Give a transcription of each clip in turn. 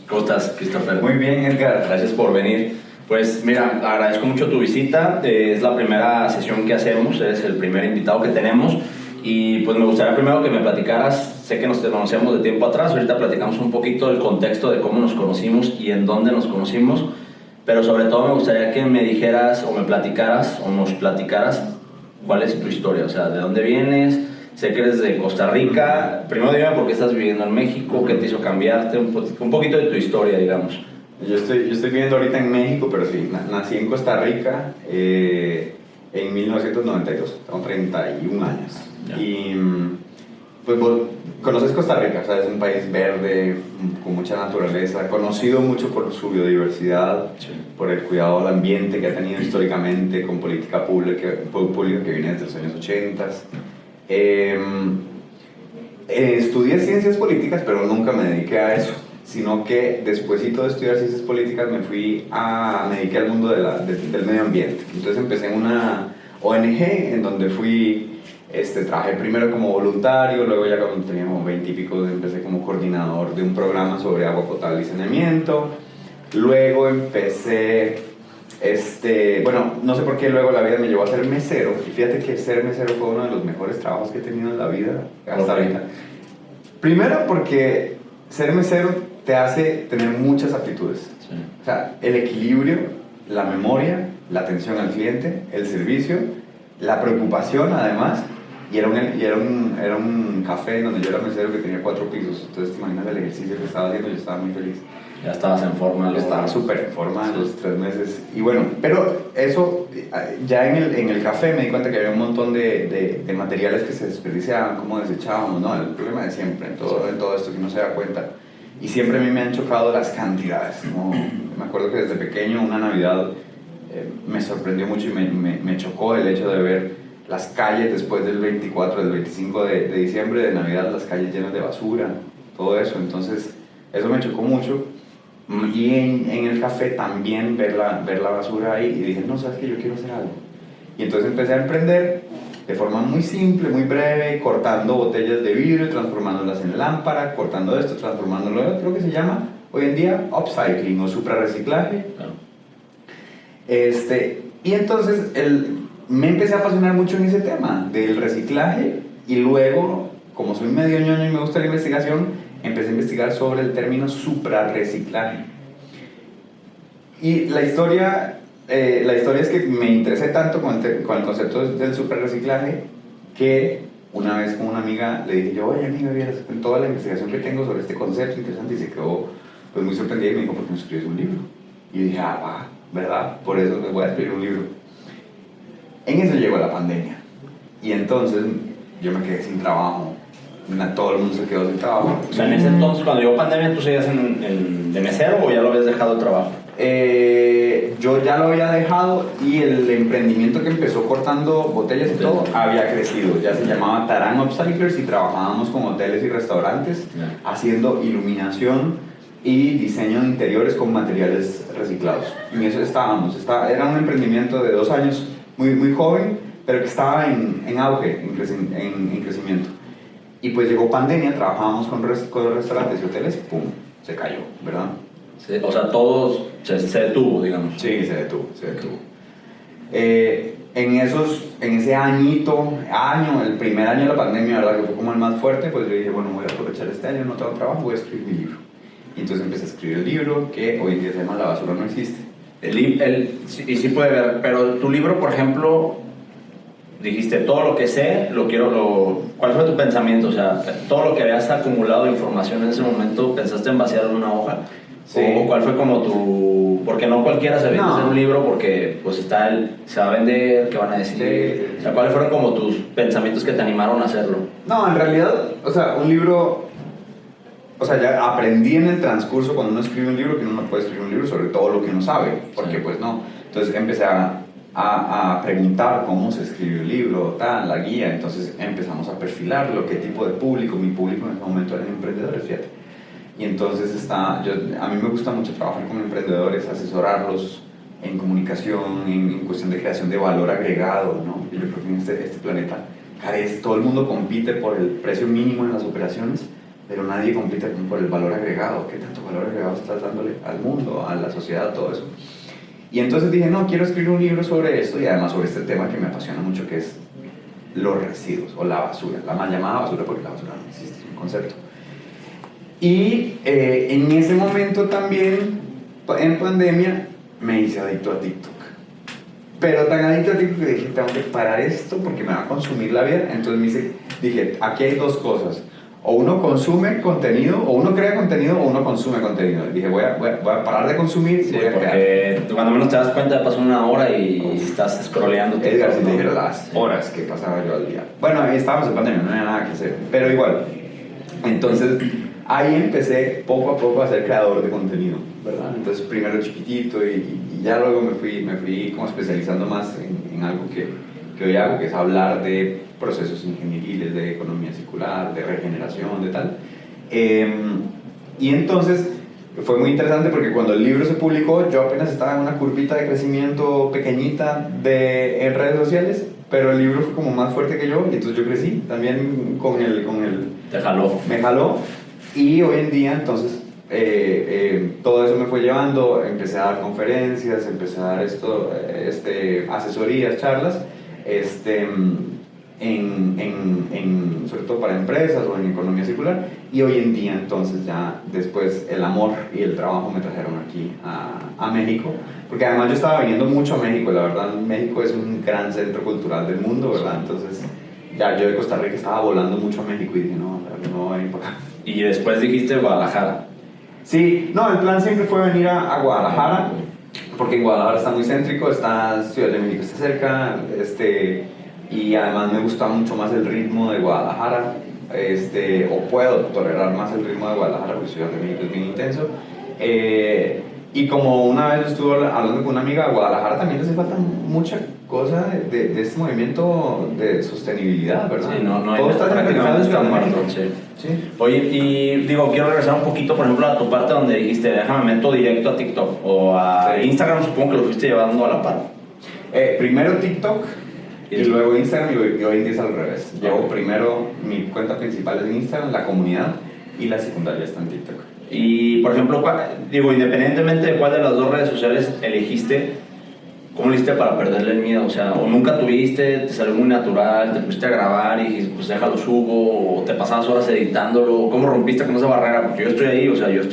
¿Cómo estás, Christopher? Muy bien, Edgar. Gracias por venir. Pues mira, agradezco mucho tu visita. Es la primera sesión que hacemos, eres el primer invitado que tenemos. Y pues me gustaría primero que me platicaras, sé que nos conocemos de tiempo atrás, ahorita platicamos un poquito del contexto de cómo nos conocimos y en dónde nos conocimos, pero sobre todo me gustaría que me dijeras o me platicaras o nos platicaras cuál es tu historia, o sea, de dónde vienes. Sé que eres de Costa Rica. Primero dime por qué estás viviendo en México, qué te hizo cambiarte, un poquito de tu historia, digamos. Yo estoy viviendo ahorita en México, pero sí, nací en Costa Rica en 1992, tengo 31 años. Ya. Y pues vos conoces Costa Rica, o sea, es un país verde, con mucha naturaleza, conocido mucho por su biodiversidad, Sí. por el cuidado al ambiente que ha tenido históricamente, con política pública que viene desde los años 80. Estudié ciencias políticas, pero nunca me dediqué a eso, sino que despuésito de estudiar ciencias políticas me dediqué al mundo del medio ambiente. Entonces empecé en una ONG en donde trabajé primero como voluntario, luego ya cuando tenía como 20 y pico empecé como coordinador de un programa sobre agua potable y saneamiento. Luego empecé, bueno, no sé por qué luego la vida me llevó a ser mesero, y fíjate que ser mesero fue uno de los mejores trabajos que he tenido en la vida hasta ahorita. Primero porque ser mesero te hace tener muchas aptitudes. Sí. O sea, el equilibrio, la memoria, la atención al cliente, el servicio, la preocupación además, y era un café donde yo era mesero que tenía 4 pisos, entonces te imaginas el ejercicio que estaba haciendo, yo estaba muy feliz. Ya estabas en forma. Yo estaba súper en forma a los 3 meses. Y bueno, pero eso, ya en el café me di cuenta que había un montón de materiales que se desperdiciaban, cómo desechábamos, ¿no? El problema de siempre, en todo esto que no se da cuenta. Y siempre a mí me han chocado las cantidades. ¿No? Me acuerdo que desde pequeño, una Navidad, me sorprendió mucho y me chocó el hecho de ver las calles después del 25 de diciembre, de Navidad, las calles llenas de basura, todo eso. Entonces, eso me chocó mucho. Y en el café también ver la basura ahí, y dije, no, sabes que yo quiero hacer algo. Y entonces empecé a emprender de forma muy simple, muy breve, cortando botellas de vidrio, transformándolas en lámpara, cortando esto, transformándolo en otro, que se llama hoy en día upcycling o suprarreciclaje. Claro. Y entonces me empecé a apasionar mucho en ese tema del reciclaje, y luego, como soy medio ñoño y me gusta la investigación, empecé a investigar sobre el término suprarreciclaje. Y la historia es que me interesé tanto con el concepto del suprarreciclaje que una vez con una amiga le dije yo, oye amiga, vieras en toda la investigación que tengo sobre este concepto interesante, y se quedó pues muy sorprendida y me dijo, ¿por qué no escribes un libro? Y yo dije, va, ¿verdad? Por eso me voy a escribir un libro. En eso llegó la pandemia, y entonces yo me quedé sin trabajo. Todo el mundo se quedó sin trabajo. O sea, en ese entonces, cuando llegó pandemia, ¿tú seguías de mesero o ya lo habías dejado el trabajo? Yo ya lo había dejado, y el emprendimiento que empezó cortando botellas y todo había crecido. Ya se llamaba Tarán Upcyclers, y trabajábamos con hoteles y restaurantes haciendo iluminación y diseño de interiores con materiales reciclados. Y en eso estábamos. Era un emprendimiento de 2 años, muy joven, pero que estaba en auge, en crecimiento. Y pues llegó pandemia, trabajábamos con restaurantes y hoteles, ¡pum!, se cayó, ¿verdad? Sí, o sea, todo se detuvo, digamos. Sí, se detuvo. En ese el primer año de la pandemia, ¿verdad?, que fue como el más fuerte, pues yo dije, bueno, voy a aprovechar este año, no tengo trabajo, voy a escribir mi libro. Y entonces empecé a escribir el libro, que hoy en día se llama La basura no existe. Y sí puede ver, pero tu libro, por ejemplo, dijiste, todo lo que sé, ¿cuál fue tu pensamiento? O sea, todo lo que habías acumulado de información en ese momento, ¿pensaste en vaciarlo en una hoja? Sí. ¿O cuál fue como porque no cualquiera se vende hacer un libro, porque pues se va a vender, ¿qué van a decir? Sí. O sea, ¿cuáles fueron como tus pensamientos que te animaron a hacerlo? No, en realidad, o sea, un libro... O sea, ya aprendí en el transcurso, cuando uno escribe un libro, que uno no puede escribir un libro sobre todo lo que uno sabe, porque pues no. Entonces empecé a preguntar cómo se escribe un libro, la guía. Entonces empezamos a perfilarlo, qué tipo de público. Mi público en ese momento eran emprendedores, fíjate. Y entonces a mí me gusta mucho trabajar con emprendedores, asesorarlos en comunicación, en cuestión de creación de valor agregado, ¿no? Yo creo que en este planeta todo el mundo compite por el precio mínimo en las operaciones, pero nadie compite por el valor agregado. ¿Qué tanto valor agregado estás dándole al mundo, a la sociedad, todo eso? Y entonces dije, no, quiero escribir un libro sobre esto y además sobre este tema que me apasiona mucho, que es los residuos o la basura, la mal llamada basura, porque la basura no existe, es un concepto. Y en ese momento también, en pandemia, me hice adicto a TikTok. Pero tan adicto a TikTok que dije, tengo que parar esto porque me va a consumir la vida. Entonces dije, aquí hay dos cosas. O uno consume contenido, o uno crea contenido, o uno consume contenido. Dije, voy a parar de consumir y Sí, voy a crear. porque tú cuando menos te das cuenta pasó una hora y estás scrolleando. Edgar, si te dijera las horas que pasaba yo al día. Bueno, ahí estábamos en pandemia, no había nada que hacer. Pero igual, entonces ahí empecé poco a poco a ser creador de contenido, ¿verdad? Entonces primero chiquitito y ya luego me fui como especializando más en algo que hoy hago, que es hablar de procesos ingenieriles, de economía circular, de regeneración, de tal. Y entonces fue muy interesante porque cuando el libro se publicó yo apenas estaba en una curvita de crecimiento pequeñita en redes sociales, pero el libro fue como más fuerte que yo y entonces yo crecí también con el Te jaló. me jaló y hoy en día entonces todo eso me fue llevando, empecé a dar conferencias, empecé a dar asesorías, charlas, sobre todo para empresas o en economía circular, y hoy en día entonces ya después el amor y el trabajo me trajeron aquí a México, porque además yo estaba viniendo mucho a México, la verdad México es un gran centro cultural del mundo, ¿verdad? Entonces ya yo de Costa Rica estaba volando mucho a México y dije no voy a venir para acá. Y después dijiste Guadalajara. Sí, no, el plan siempre fue venir a Guadalajara, porque en Guadalajara está muy céntrico, Ciudad de México está cerca, y además me gusta mucho más el ritmo de Guadalajara, o puedo tolerar más el ritmo de Guadalajara, porque Ciudad de México es bien intenso. Y como una vez estuve hablando con una amiga, a Guadalajara también le hace falta mucha cosa de este movimiento de sostenibilidad, ¿verdad? Sí, no todo está prácticamente está muerto, sí. Sí. Oye, y digo, quiero regresar un poquito, por ejemplo, a tu parte donde dijiste, déjame meto directo a TikTok o a Instagram, supongo que lo fuiste llevando a la par. Primero TikTok y luego Instagram, y hoy en día es al revés. Llevo primero mi cuenta principal en Instagram, la comunidad, y la secundaria está en TikTok. Y, por ejemplo, digo, independientemente de cuál de las dos redes sociales elegiste, ¿cómo lo hiciste para perderle el miedo? O sea, o nunca tuviste, te salió muy natural, te pusiste a grabar y dijiste, pues déjalo subo, o te pasabas horas editándolo, ¿cómo rompiste con esa barrera? Porque yo estoy ahí, o sea, yo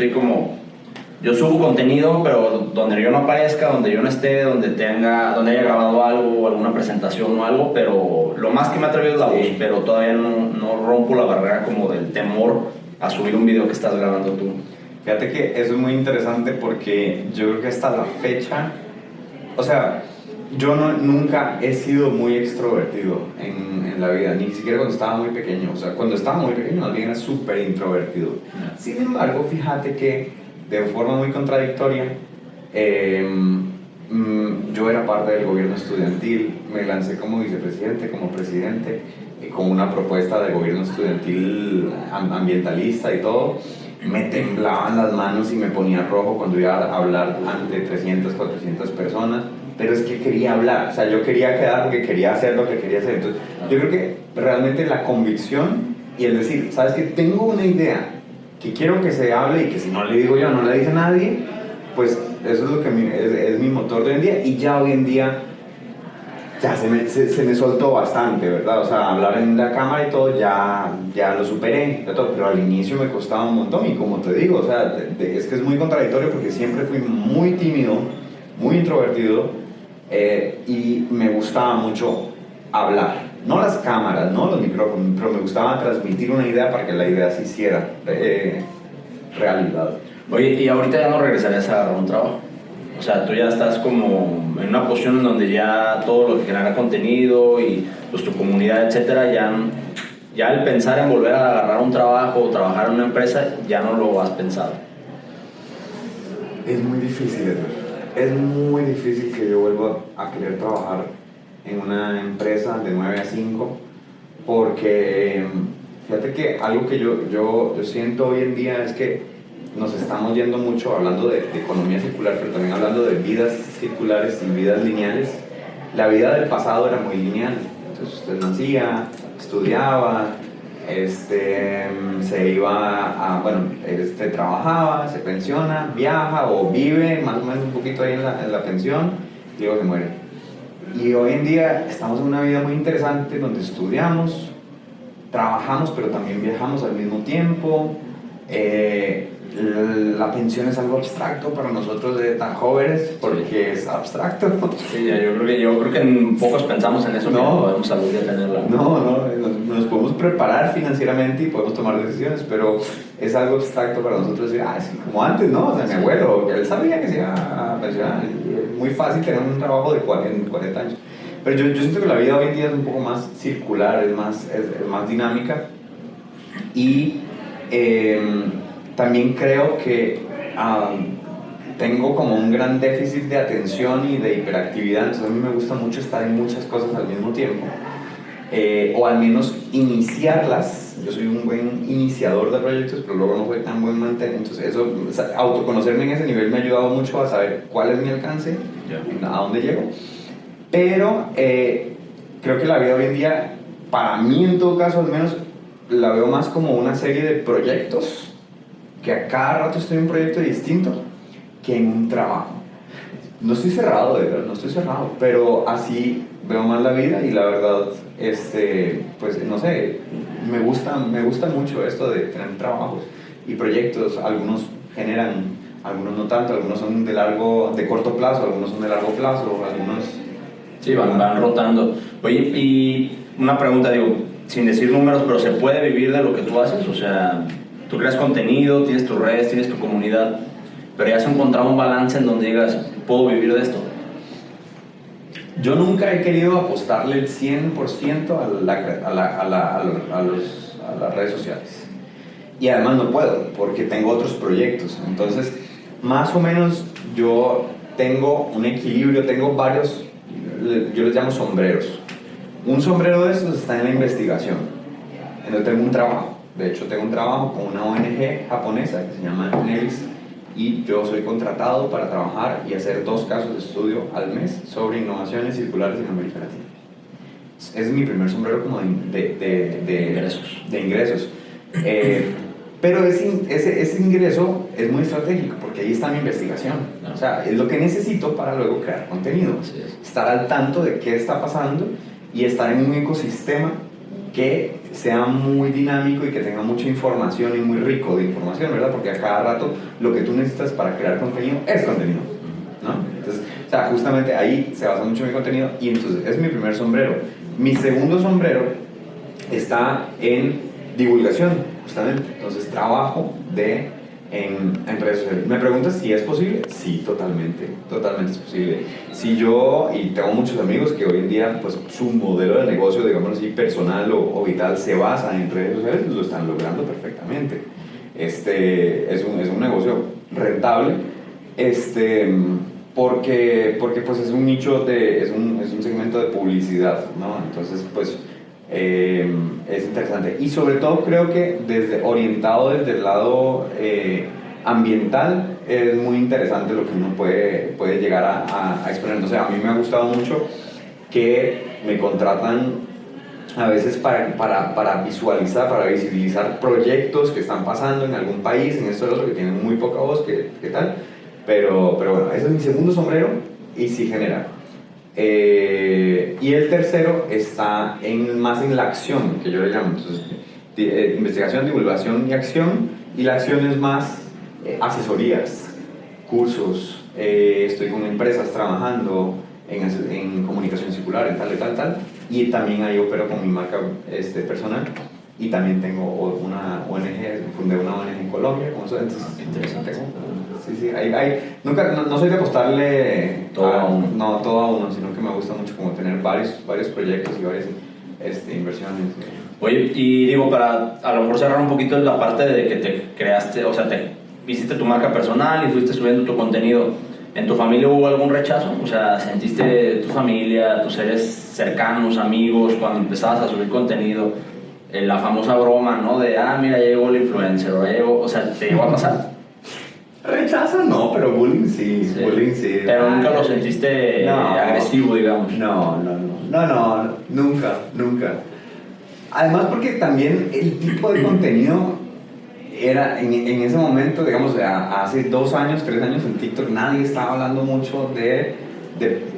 subo contenido, pero donde yo no aparezca, donde yo no esté, donde haya grabado algo, alguna presentación o algo, pero lo más que me ha atrevido es la voz, pero todavía no rompo la barrera como del temor a subir un video que estás grabando tú. Fíjate que eso es muy interesante porque yo creo que hasta la fecha, o sea, yo nunca he sido muy extrovertido en la vida, ni siquiera cuando estaba muy pequeño. O sea, cuando estaba muy pequeño más bien era súper introvertido. Sin embargo, fíjate que de forma muy contradictoria, yo era parte del gobierno estudiantil, me lancé como vicepresidente, como presidente, con una propuesta de gobierno estudiantil ambientalista y todo. Me temblaban las manos y me ponía rojo cuando iba a hablar ante 300, 400 personas, pero es que quería hablar, o sea, yo quería quedar porque quería hacer lo que quería hacer. Entonces, yo creo que realmente la convicción y el decir, ¿sabes qué? Tengo una idea que quiero que se hable y que si no le digo yo, no le dice nadie, pues eso es lo que es mi motor de hoy en día, y ya hoy en día ya se me soltó bastante, ¿verdad? O sea, hablar en la cámara y todo ya lo superé, pero al inicio me costaba un montón y como te digo, o sea, es que es muy contradictorio porque siempre fui muy tímido, muy introvertido, y me gustaba mucho hablar, no las cámaras, no los micrófonos, pero me gustaba transmitir una idea para que la idea se hiciera realidad. Oye, ¿y ahorita ya no regresarías a agarrar un trabajo? O sea, tú ya estás como en una posición en donde ya todo lo que genera contenido y pues tu comunidad, etcétera, ya el pensar en volver a agarrar un trabajo o trabajar en una empresa, ya no lo has pensado. Es muy difícil, Edgar. Es muy difícil que yo vuelva a querer trabajar en una empresa de 9 a 5, porque fíjate que algo que yo siento hoy en día es que nos estamos yendo mucho hablando de economía circular, pero también hablando de vidas circulares y vidas lineales. La vida del pasado era muy lineal, entonces usted nacía, estudiaba, Se iba a, bueno, trabajaba, se pensiona, viaja o vive más o menos un poquito ahí en la pensión y luego se muere. Y hoy en día estamos en una vida muy interesante donde estudiamos, trabajamos, pero también viajamos al mismo tiempo. La pensión es algo abstracto para nosotros de tan jóvenes porque es abstracto. Sí, yo creo que pocos pensamos en eso, no podemos algún día tenerla. No, nos podemos preparar financieramente y podemos tomar decisiones, pero es algo abstracto para nosotros decir, sí, como antes, ¿no? O sea, mi abuelo, él sabía que se iba a pensionar, es muy fácil tener un trabajo de 40 años. Pero yo siento que la vida hoy en día es un poco más circular, es más dinámica y también creo que tengo como un gran déficit de atención y de hiperactividad, entonces a mí me gusta mucho estar en muchas cosas al mismo tiempo, o al menos iniciarlas. Yo soy un buen iniciador de proyectos, pero luego no soy tan buen mantenedor, entonces eso, autoconocerme en ese nivel me ha ayudado mucho a saber cuál es mi alcance, a dónde llego. Pero creo que la vida hoy en día, para mí en todo caso al menos, la veo más como una serie de proyectos, que a cada rato estoy en un proyecto distinto, que en un trabajo. No estoy cerrado, de verdad, no estoy cerrado, pero así veo más la vida y la verdad, pues no sé, me gusta mucho esto de tener trabajos y proyectos. Algunos generan, algunos no tanto, algunos son de corto plazo, algunos son de largo plazo, algunos... Sí, van rotando. Oye, y una pregunta, digo, sin decir números, pero ¿se puede vivir de lo que tú haces? O sea, tú creas contenido, tienes tus redes, tienes tu comunidad, pero ya has encontrado un balance en donde digas, ¿puedo vivir de esto? Yo nunca he querido apostarle el 100% a las redes sociales. Y además no puedo, porque tengo otros proyectos. Entonces, más o menos yo tengo un equilibrio, tengo varios, yo les llamo sombreros. Un sombrero de estos está en la investigación. Entonces tengo un trabajo. De hecho, tengo un trabajo con una ONG japonesa que se llama NELIS, y yo soy contratado para trabajar y hacer 2 casos de estudio al mes sobre innovaciones circulares en América Latina. Es mi primer sombrero como de ingresos. Pero ese ingreso es muy estratégico porque ahí está mi investigación. O sea, es lo que necesito para luego crear contenido. Estar al tanto de qué está pasando y estar en un ecosistema que sea muy dinámico y que tenga mucha información y muy rico de información, ¿verdad? Porque a cada rato lo que tú necesitas para crear contenido es contenido, ¿no? Entonces, o sea, justamente ahí se basa mucho mi contenido y entonces es mi primer sombrero. Mi segundo sombrero está en divulgación, justamente. Entonces trabajo en redes sociales. ¿Me preguntas si es posible? Sí, totalmente es posible. Si yo, y tengo muchos amigos que hoy en día, pues su modelo de negocio, digamos así, personal o vital, se basa en redes sociales, lo están logrando perfectamente. Es un negocio rentable, porque pues es un nicho, es un segmento de publicidad, ¿no? Entonces, pues es interesante y sobre todo creo que orientado desde el lado ambiental es muy interesante lo que uno puede llegar a exponer. O sea, a mí me ha gustado mucho que me contratan a veces para visualizar, para visibilizar proyectos que están pasando en algún país, en esto y lo otro, que tienen muy poca voz, ¿qué tal? Pero bueno, ese es mi segundo sombrero y sí genera. Y el tercero está más en la acción, que yo le llamo. Entonces, investigación, divulgación y acción. Y la acción es más asesorías, cursos. Estoy con empresas trabajando en comunicación circular, en tal. Y también ahí opero con mi marca personal. Y también tengo una ONG, fundé una ONG en Colombia. Entonces, interesante. Sí, no soy de apostarle todo a uno, sino que me gusta mucho como tener varios proyectos y varias inversiones. Oye, y digo, para a lo mejor cerrar un poquito la parte de que te creaste, o sea, hiciste tu marca personal y fuiste subiendo tu contenido, ¿en tu familia hubo algún rechazo? O sea, ¿sentiste tu familia, tus seres cercanos, amigos, cuando empezabas a subir contenido, la famosa broma, ¿no? De, mira, ya llegó el influencer, o sea, ¿te llegó a pasar? Rechazo no, pero bullying sí. Bullying sí. Pero nunca lo sentiste agresivo, digamos. No, nunca. Además porque también el tipo de contenido era en ese momento, digamos, hace 2 años, 3 años en TikTok, nadie estaba hablando mucho de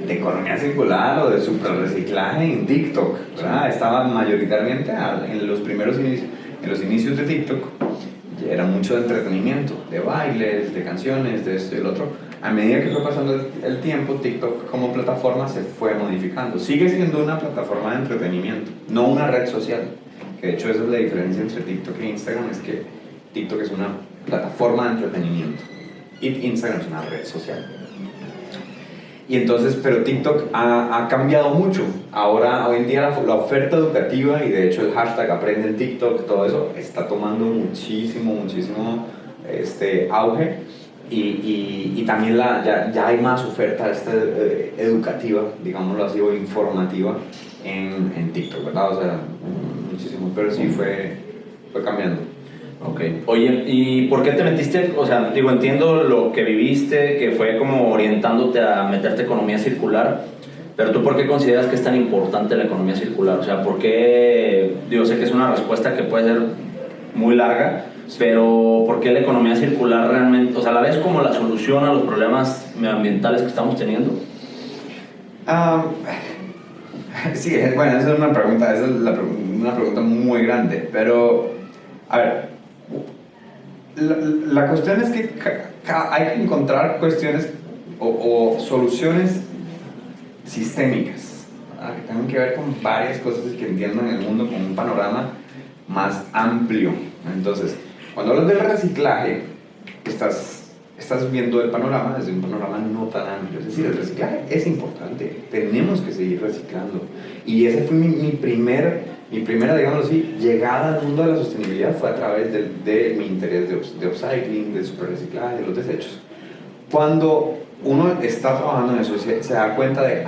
economía circular o de superreciclaje en TikTok, ¿verdad? Estaba mayoritariamente en los primeros inicios, en los inicios de TikTok, era mucho de entretenimiento, de bailes, de canciones, de esto y el otro. A medida que fue pasando el tiempo, TikTok como plataforma se fue modificando. Sigue siendo una plataforma de entretenimiento, no una red social. Que de hecho esa es la diferencia entre TikTok e Instagram, es que TikTok es una plataforma de entretenimiento y Instagram es una red social. Y entonces, pero TikTok ha cambiado mucho. Ahora, hoy en día la oferta educativa y de hecho el hashtag aprende en TikTok, todo eso está tomando muchísimo auge. Y también ya hay más oferta educativa, digámoslo así, o informativa en TikTok, ¿verdad? O sea, muchísimo, pero sí fue cambiando. Ok. Oye, ¿y por qué te metiste? O sea, digo, entiendo lo que viviste, que fue como orientándote a meterte economía circular, pero ¿tú por qué consideras que es tan importante la economía circular? O sea, ¿por qué? Digo, sé que es una respuesta que puede ser muy larga, pero ¿por qué la economía circular realmente, o sea, la ves como la solución a los problemas medioambientales que estamos teniendo? Sí, bueno, esa es una pregunta muy grande, pero, a ver, la cuestión es que hay que encontrar cuestiones o soluciones sistémicas, ¿verdad? Que tengan que ver con varias cosas y que entiendan el mundo con un panorama más amplio. Entonces, cuando hablas del reciclaje, estás viendo el panorama desde un panorama no tan amplio. Es decir, el reciclaje es importante, tenemos que seguir reciclando. Y esa fue mi primera, digamos así, llegada al mundo de la sostenibilidad, fue a través de mi interés de upcycling, del superreciclaje, de los desechos. Cuando uno está trabajando en eso, se da cuenta de,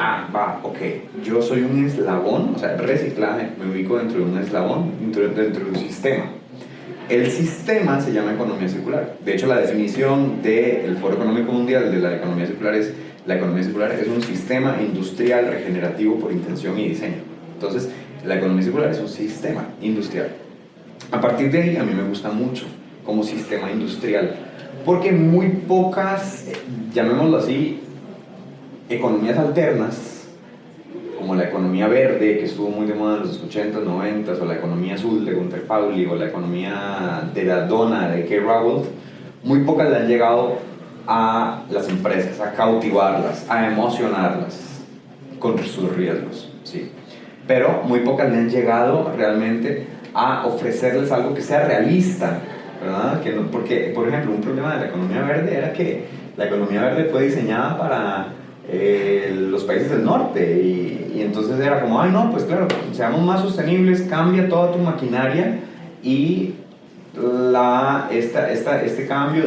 yo soy un eslabón, o sea, el reciclaje, me ubico dentro de un eslabón, dentro de un sistema. El sistema se llama economía circular. De hecho, la definición del Foro Económico Mundial de la economía circular es: la economía circular es un sistema industrial regenerativo por intención y diseño. Entonces, la economía circular es un sistema industrial. A partir de ahí, a mí me gusta mucho como sistema industrial, porque muy pocas, llamémoslo así, economías alternas, como la economía verde, que estuvo muy de moda en los 80s, 90s, o la economía azul de Gunther Pauli, o la economía de la dona de Kay Raworth, muy pocas le han llegado a las empresas, a cautivarlas, a emocionarlas con sus riesgos, ¿sí? Pero muy pocas le han llegado realmente a ofrecerles algo que sea realista, ¿verdad? Porque, por ejemplo, un problema de la economía verde era que la economía verde fue diseñada para los países del norte y entonces era como, pues claro, seamos más sostenibles, cambia toda tu maquinaria y este cambio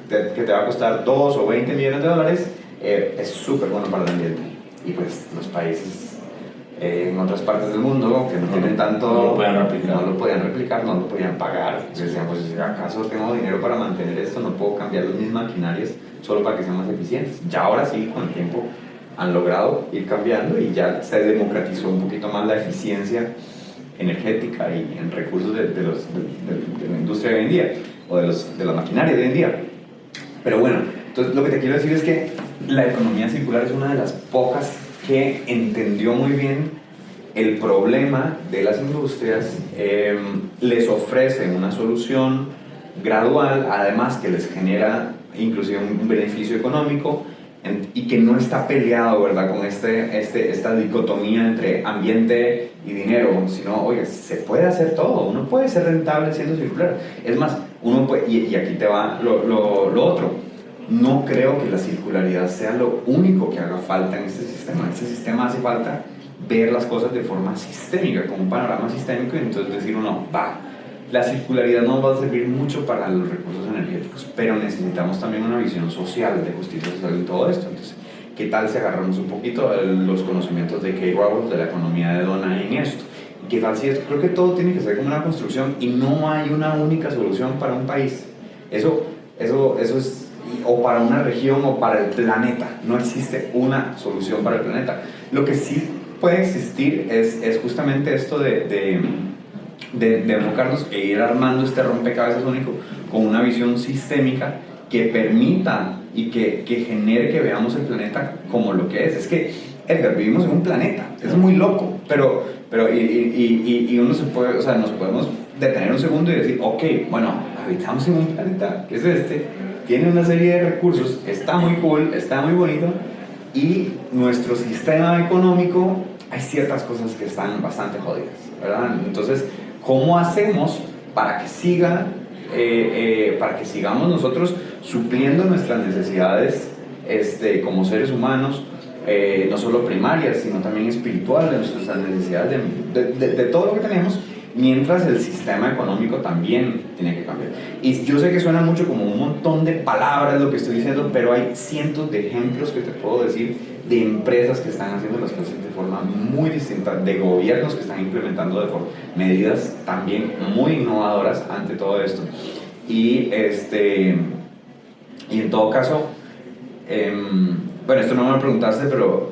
que te va a costar 2 o 20 millones de dólares es súper bueno para el ambiente. Y pues los países en otras partes del mundo que no tienen tanto, no lo podían replicar, no lo podían pagar. Decían, pues ¿acaso tengo dinero para mantener esto? No puedo cambiar las mismas maquinarias solo para que sean más eficientes. Ya ahora sí, con el tiempo han logrado ir cambiando y ya se democratizó un poquito más la eficiencia energética y en recursos de la industria de hoy en día o de la maquinaria de hoy en día. Pero bueno, entonces lo que te quiero decir es que la economía circular es una de las pocas que entendió muy bien el problema de las industrias, les ofrece una solución gradual, además que les genera inclusive un beneficio económico y que no está peleado, ¿verdad?, con esta dicotomía entre ambiente y dinero, sino, oye, se puede hacer todo, uno puede ser rentable siendo circular. Es más, uno puede, y aquí te va lo otro, no creo que la circularidad sea lo único que haga falta en este sistema. En este sistema hace falta ver las cosas de forma sistémica, con un panorama sistémico, y entonces decir uno, la circularidad nos va a servir mucho para los recursos energéticos, pero necesitamos también una visión social, de justicia social en todo esto. Entonces, ¿qué tal si agarramos un poquito los conocimientos de Kay Raworth, de la economía de dona en esto? ¿Qué tal si creo que todo tiene que ser como una construcción y no hay una única solución para un país? Eso es, o para una región o para el planeta. No existe una solución para el planeta. Lo que sí puede existir es justamente esto de de enfocarnos e ir armando este rompecabezas único con una visión sistémica que permita y que genere que veamos el planeta como lo que es. Es que, Edgar, vivimos en un planeta, es muy loco, pero uno se puede, o sea, nos podemos detener un segundo y decir, ok, bueno, habitamos en un planeta que es tiene una serie de recursos, está muy cool, está muy bonito, y nuestro sistema económico, hay ciertas cosas que están bastante jodidas, ¿verdad? Entonces, ¿cómo hacemos para que sigamos nosotros supliendo nuestras necesidades como seres humanos, no solo primarias, sino también espirituales, nuestras necesidades de todo lo que tenemos, mientras el sistema económico también tiene que cambiar? Y yo sé que suena mucho como un montón de palabras lo que estoy diciendo, pero hay cientos de ejemplos que te puedo decir de empresas que están haciendo las cosas de forma muy distinta, de gobiernos que están implementando medidas también muy innovadoras ante todo esto. Y en todo caso, bueno, esto no me lo preguntaste, pero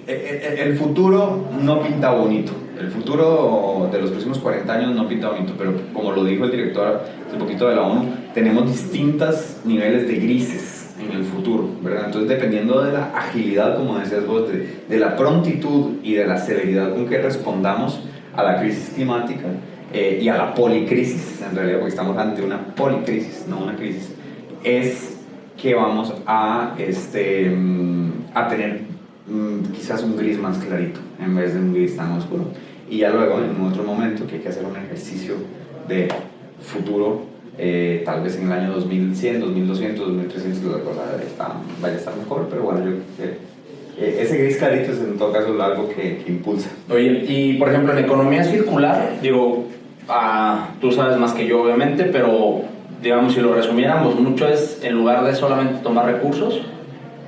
el futuro no pinta bonito. El futuro de los próximos 40 años no pinta bonito, pero como lo dijo el director hace poquito de la ONU, tenemos distintos niveles de grises en el futuro, ¿verdad? Entonces, dependiendo de la agilidad, como decías vos, de la prontitud y de la celeridad con que respondamos a la crisis climática y a la policrisis, en realidad, porque estamos ante una policrisis, no una crisis, es que vamos a tener quizás un gris más clarito en vez de un gris tan oscuro. Y ya luego, en otro momento, que hay que hacer un ejercicio de futuro, tal vez en el año 2100, 2200, 2300, la cosa vaya a estar mejor, pero bueno, ese gris clarito es en todo caso algo que impulsa. Oye, y por ejemplo, en economía circular, digo, tú sabes más que yo obviamente, pero digamos, si lo resumiéramos mucho, es en lugar de solamente tomar recursos,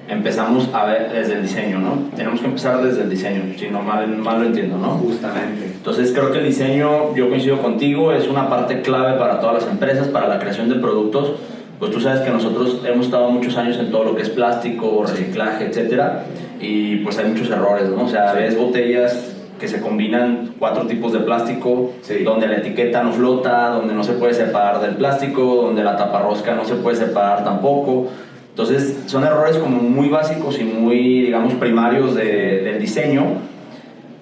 empezamos a ver desde el diseño, ¿no? Tenemos que empezar desde el diseño, si no mal lo entiendo, ¿no? Justamente. Entonces creo que el diseño, yo coincido contigo, es una parte clave para todas las empresas, para la creación de productos. Pues tú sabes que nosotros hemos estado muchos años en todo lo que es plástico, reciclaje, etcétera, y pues hay muchos errores, ¿no? O sea, ves botellas que se combinan 4 tipos de plástico, sí, donde la etiqueta no flota, donde no se puede separar del plástico, donde la taparrosca no se puede separar tampoco. Entonces son errores como muy básicos y muy, digamos, primarios del diseño,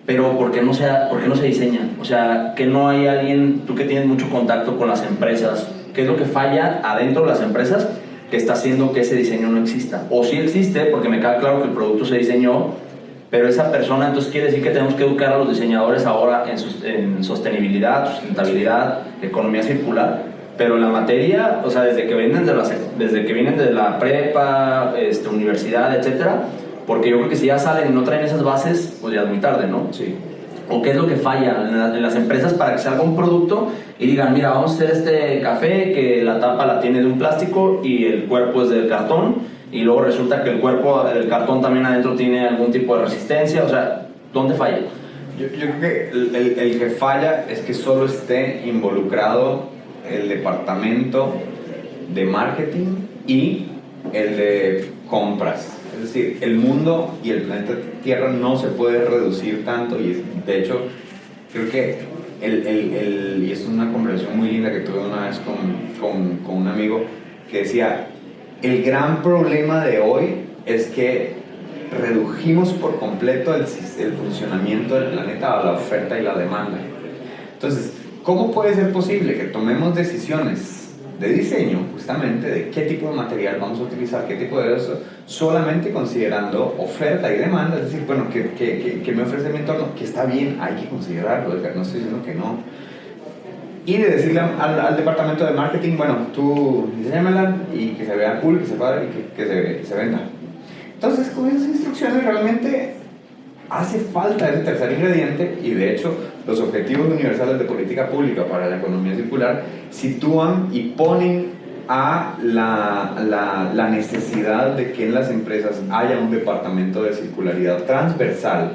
pero ¿por qué no se diseña? O sea, que no hay alguien, tú que tienes mucho contacto con las empresas, ¿qué es lo que falla adentro de las empresas que está haciendo que ese diseño no exista? O sí existe, porque me queda claro que el producto se diseñó, pero esa persona, entonces quiere decir que tenemos que educar a los diseñadores ahora en sostenibilidad, sustentabilidad, economía circular, pero la materia, o sea, desde que vienen de la prepa, universidad, etcétera, porque yo creo que si ya salen y no traen esas bases, pues ya es muy tarde, ¿no? Sí. ¿O qué es lo que falla en las empresas para que salga un producto y digan, mira, vamos a hacer este café que la tapa la tiene de un plástico y el cuerpo es de cartón, y luego resulta que el cartón también adentro tiene algún tipo de resistencia? O sea, ¿dónde falla? Yo creo que el que falla es que solo esté involucrado el departamento de marketing y el de compras. Es decir, el mundo y el planeta Tierra no se puede reducir tanto, y de hecho creo que y es una conversación muy linda que tuve una vez con un amigo que decía, el gran problema de hoy es que redujimos por completo el funcionamiento del planeta a la oferta y la demanda. Entonces, ¿cómo puede ser posible que tomemos decisiones de diseño, justamente, de qué tipo de material vamos a utilizar, qué tipo de eso, solamente considerando oferta y demanda? Es decir, bueno, que me ofrece mi entorno, que está bien, hay que considerarlo, no estoy diciendo que no. Y de decirle al departamento de marketing, bueno, tú diseñamela y que se vea cool, que se pare y que se venda. Entonces, con esas instrucciones realmente hace falta ese tercer ingrediente, y de hecho los objetivos universales de política pública para la economía circular sitúan y ponen a la necesidad de que en las empresas haya un departamento de circularidad transversal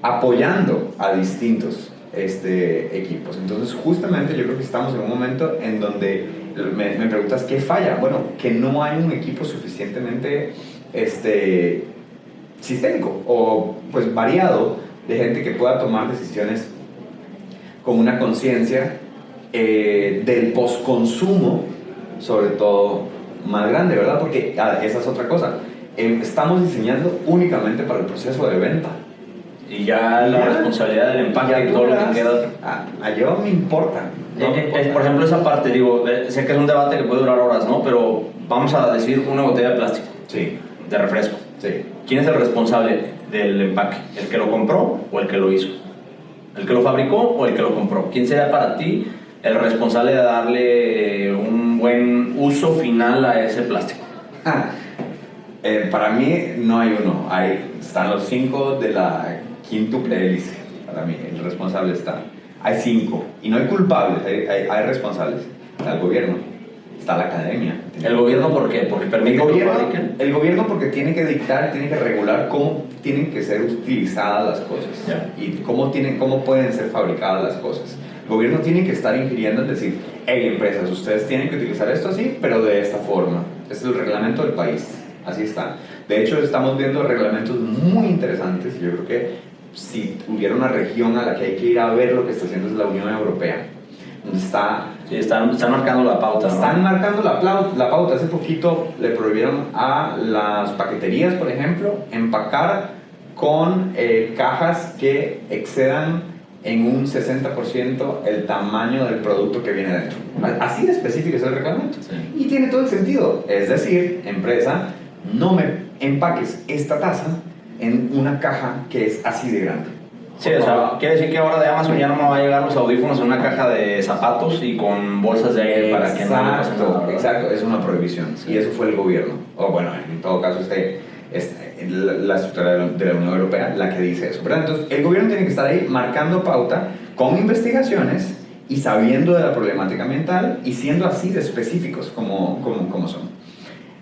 apoyando a distintos equipos. Entonces, justamente yo creo que estamos en un momento en donde me preguntas ¿qué falla? Bueno, que no hay un equipo suficientemente sistémico o pues variado de gente que pueda tomar decisiones con una conciencia del postconsumo, sobre todo, más grande, ¿verdad? Porque esa es otra cosa. Estamos diseñando únicamente para el proceso de venta. Y ya la responsabilidad del empaque y todo lo que queda. A yo me importa. Por ejemplo, esa parte, digo, sé que es un debate que puede durar horas, ¿no? Pero vamos a decir una botella de plástico. Sí. De refresco. Sí. ¿Quién es el responsable del empaque? ¿El que lo compró o el que lo hizo? ¿El que lo fabricó o el que lo compró? ¿Quién sería para ti el responsable de darle un buen uso final a ese plástico? Para mí no hay uno. Están los 5 de la quíntuple hélice. Para mí el responsable está. Hay 5 y no hay culpables, hay responsables. Está el gobierno, está la academia. ¿El gobierno por qué? Porque permite que lo fabriquen. El gobierno porque tiene que dictar, tiene que regular cómo tienen que ser utilizadas las cosas, yeah, y cómo pueden ser fabricadas las cosas. El gobierno tiene que estar ingiriendo, es decir, hey empresas, ustedes tienen que utilizar esto así, pero de esta forma. Este es el reglamento del país, así está. De hecho, estamos viendo reglamentos muy interesantes. Yo creo que si hubiera una región a la que hay que ir a ver lo que está haciendo es la Unión Europea, donde están marcando la pauta, ¿no? Están marcando la pauta. Hace poquito le prohibieron a las paqueterías, por ejemplo, empacar con cajas que excedan en un 60% el tamaño del producto que viene dentro. Así de específico es el reglamento. Sí. Y tiene todo el sentido. Es decir, empresa, no me empaques esta taza en una caja que es así de grande. Sí, o sea, quiere decir que ahora de Amazon ya no me va a llegar los audífonos en una caja de zapatos y con bolsas de aire para que no me pase nada, ¿verdad? Exacto, es una prohibición. Sí. Y eso fue el gobierno. O bueno, en todo caso, la estructura de la Unión Europea la que dice eso, ¿verdad? Entonces, el gobierno tiene que estar ahí marcando pauta con investigaciones y sabiendo de la problemática ambiental y siendo así de específicos como son.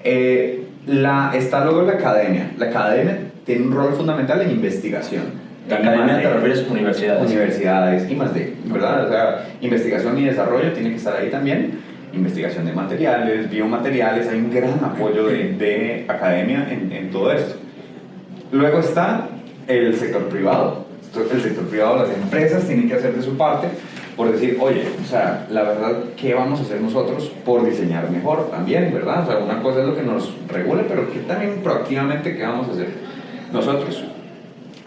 Está luego la academia. La academia tiene un rol fundamental en investigación. La academia te refieres a universidades. Universidades, I+D, ¿verdad? O sea, investigación y desarrollo tiene que estar ahí también. Investigación de materiales, biomateriales, hay un gran apoyo de academia en todo esto. Luego está el sector privado. El sector privado, las empresas tienen que hacer de su parte por decir, oye, o sea, la verdad, ¿qué vamos a hacer nosotros por diseñar mejor también, verdad? O sea, una cosa es lo que nos regula, pero ¿qué también proactivamente qué vamos a hacer nosotros?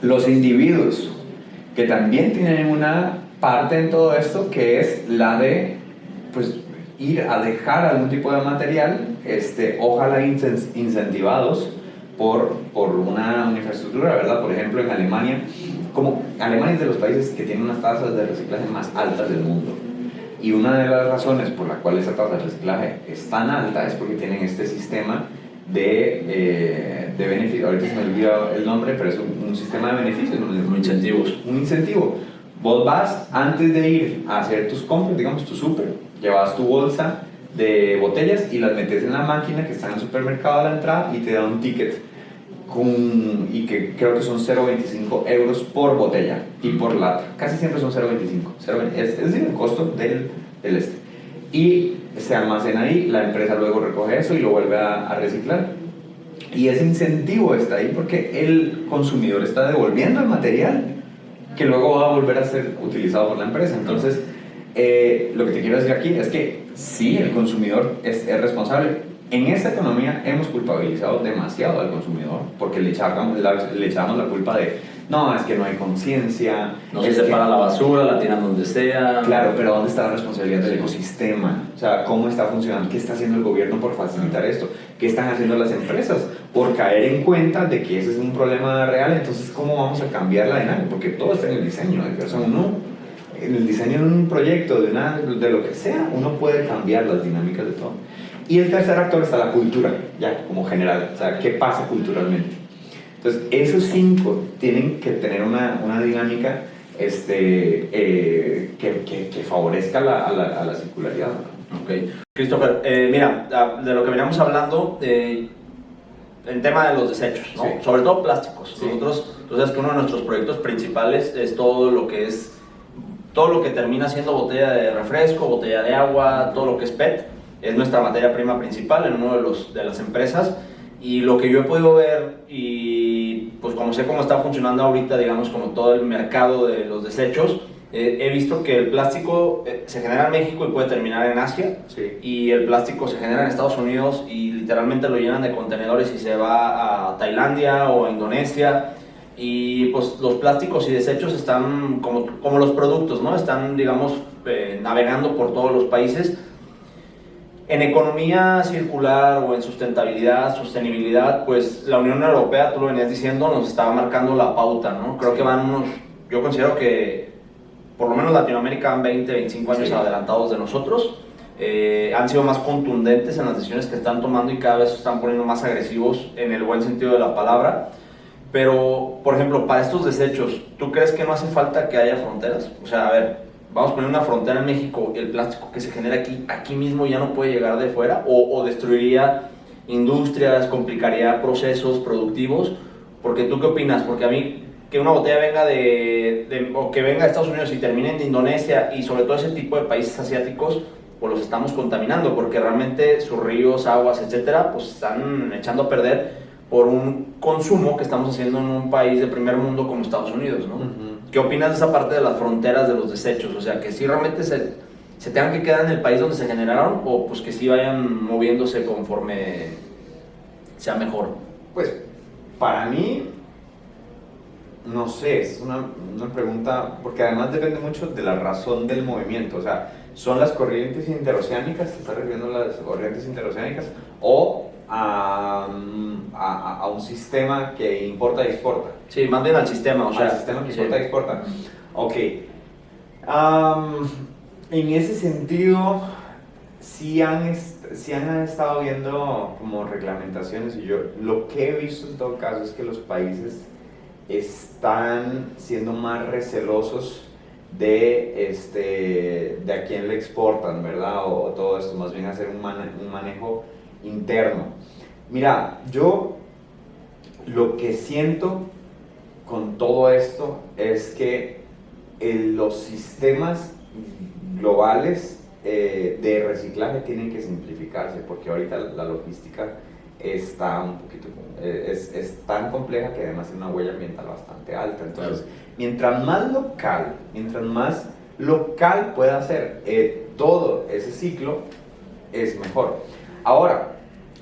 Los individuos, que también tienen una parte en todo esto, que es la de, pues, ir a dejar algún tipo de material, ojalá incentivados por una infraestructura, ¿verdad? Por ejemplo, en Alemania, Alemania es de los países que tienen unas tasas de reciclaje más altas del mundo. Y una de las razones por la cual esa tasa de reciclaje es tan alta es porque tienen este sistema de beneficios. Ahorita se me olvida el nombre, pero es un sistema de beneficios, incentivos. Un incentivo. Vos vas, antes de ir a hacer tus compras, digamos tu súper, llevas tu bolsa de botellas y las metes en la máquina que está en el supermercado a la entrada y te da un ticket y que creo que son 0,25 euros por botella y por lata. Casi siempre son 0,25. Es decir, el costo del y se almacena ahí, la empresa luego recoge eso y lo vuelve a reciclar. Y ese incentivo está ahí porque el consumidor está devolviendo el material que luego va a volver a ser utilizado por la empresa. Entonces, lo que te quiero decir aquí es que sí, el consumidor es responsable. En esta economía hemos culpabilizado demasiado al consumidor porque le echamos la culpa de no, es que no hay conciencia. No se separa la basura, la tiran donde sea. Claro, pero ¿dónde está la responsabilidad del ecosistema? O sea, ¿cómo está funcionando? ¿Qué está haciendo el gobierno por facilitar esto? ¿Qué están haciendo las empresas por caer en cuenta de que ese es un problema real? Entonces, ¿cómo vamos a cambiar la dinámica? Porque todo está en el diseño. En el diseño de un proyecto, de lo que sea, uno puede cambiar las dinámicas de todo. Y el tercer actor está la cultura, ya como general. O sea, ¿qué pasa culturalmente? Entonces, esos 5 tienen que tener una dinámica que favorezca a la circularidad. Ok. Christopher, mira, de lo que veníamos hablando, en tema de los desechos, ¿no? Sí. Sobre todo plásticos. Sí. Nosotros, tú sabes que uno de nuestros proyectos principales es todo lo que termina siendo botella de refresco, botella de agua, todo lo que es PET. Es nuestra materia prima principal en uno de las empresas. Y lo que yo he podido ver y pues como sé cómo está funcionando ahorita, digamos, como todo el mercado de los desechos, He visto que el plástico se genera en México y puede terminar en Asia. Sí. Y el plástico se genera en Estados Unidos y literalmente lo llenan de contenedores y se va a Tailandia o a Indonesia. Y pues los plásticos y desechos están como los productos, ¿no? Están, digamos, navegando por todos los países. En economía circular o en sostenibilidad, pues la Unión Europea, tú lo venías diciendo, nos estaba marcando la pauta, ¿no? Creo que yo considero que por lo menos Latinoamérica van 20, 25 años adelantados de nosotros. Han sido más contundentes en las decisiones que están tomando y cada vez se están poniendo más agresivos en el buen sentido de la palabra. Pero, por ejemplo, para estos desechos, ¿tú crees que no hace falta que haya fronteras? O sea, a ver, vamos a poner una frontera en México, el plástico que se genera aquí mismo ya no puede llegar de fuera, o destruiría industrias, complicaría procesos productivos. Porque ¿tú qué opinas? Porque a mí, que una botella venga o que venga de Estados Unidos y termine en Indonesia y sobre todo ese tipo de países asiáticos, pues los estamos contaminando, porque realmente sus ríos, aguas, etcétera, pues están echando a perder por un consumo que estamos haciendo en un país de primer mundo como Estados Unidos, ¿no? ¿Qué opinas de esa parte de las fronteras de los desechos? O sea, que si realmente se tengan que quedar en el país donde se generaron, o pues que sí vayan moviéndose conforme sea mejor. Pues, para mí, no sé, es una pregunta, porque además depende mucho de la razón del movimiento. O sea, ¿son las corrientes interoceánicas? ¿Te estás refiriendo a las corrientes interoceánicas? ¿O a un sistema que importa y exporta? Sí, más bien al sistema, o sea. Al sistema que importa y exporta. Ok. En ese sentido, sí han estado viendo como reglamentaciones, y yo lo que he visto en todo caso es que los países están siendo más recelosos de a quién le exportan, ¿verdad? O todo esto, más bien hacer un manejo interno. Mira, yo lo que siento con todo esto es que los sistemas globales de reciclaje tienen que simplificarse, porque ahorita la logística está un poquito, es tan compleja que además tiene una huella ambiental bastante alta. Entonces, mientras más local pueda hacer todo ese ciclo, es mejor. Ahora,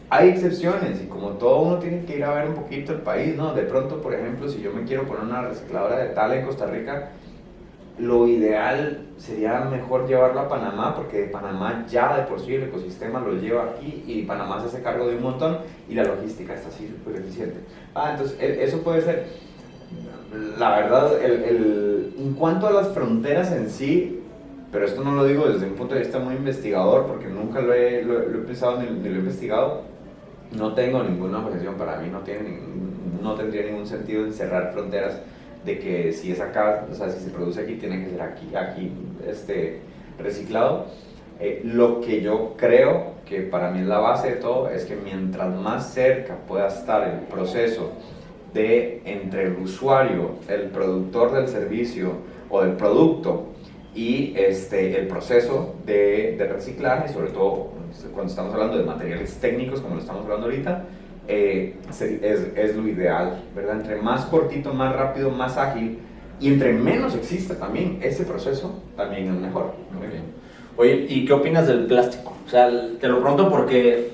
hay excepciones, y como todo, uno tiene que ir a ver un poquito el país, ¿no? De pronto, por ejemplo, si yo me quiero poner una recicladora de tal en Costa Rica, lo ideal sería mejor llevarlo a Panamá, porque Panamá ya de por sí el ecosistema lo lleva aquí, y Panamá se hace cargo de un montón y la logística está así súper eficiente. Entonces eso puede ser, la verdad, en cuanto a las fronteras en sí, pero esto no lo digo desde un punto de vista muy investigador, porque nunca lo he pensado ni lo he investigado. No tengo ninguna objeción, para mí no tendría ningún sentido encerrar fronteras de que si es acá, o sea, si se produce aquí, tiene que ser aquí reciclado. Lo que yo creo que para mí es la base de todo es que mientras más cerca pueda estar el proceso entre el usuario, el productor del servicio o del producto, y el proceso de reciclaje, sobre todo cuando estamos hablando de materiales técnicos como lo estamos hablando ahorita, es lo ideal, ¿verdad? Entre más cortito, más rápido, más ágil, y entre menos exista también ese proceso, también es mejor. Okay. Oye, ¿y qué opinas del plástico? O sea, te lo pregunto porque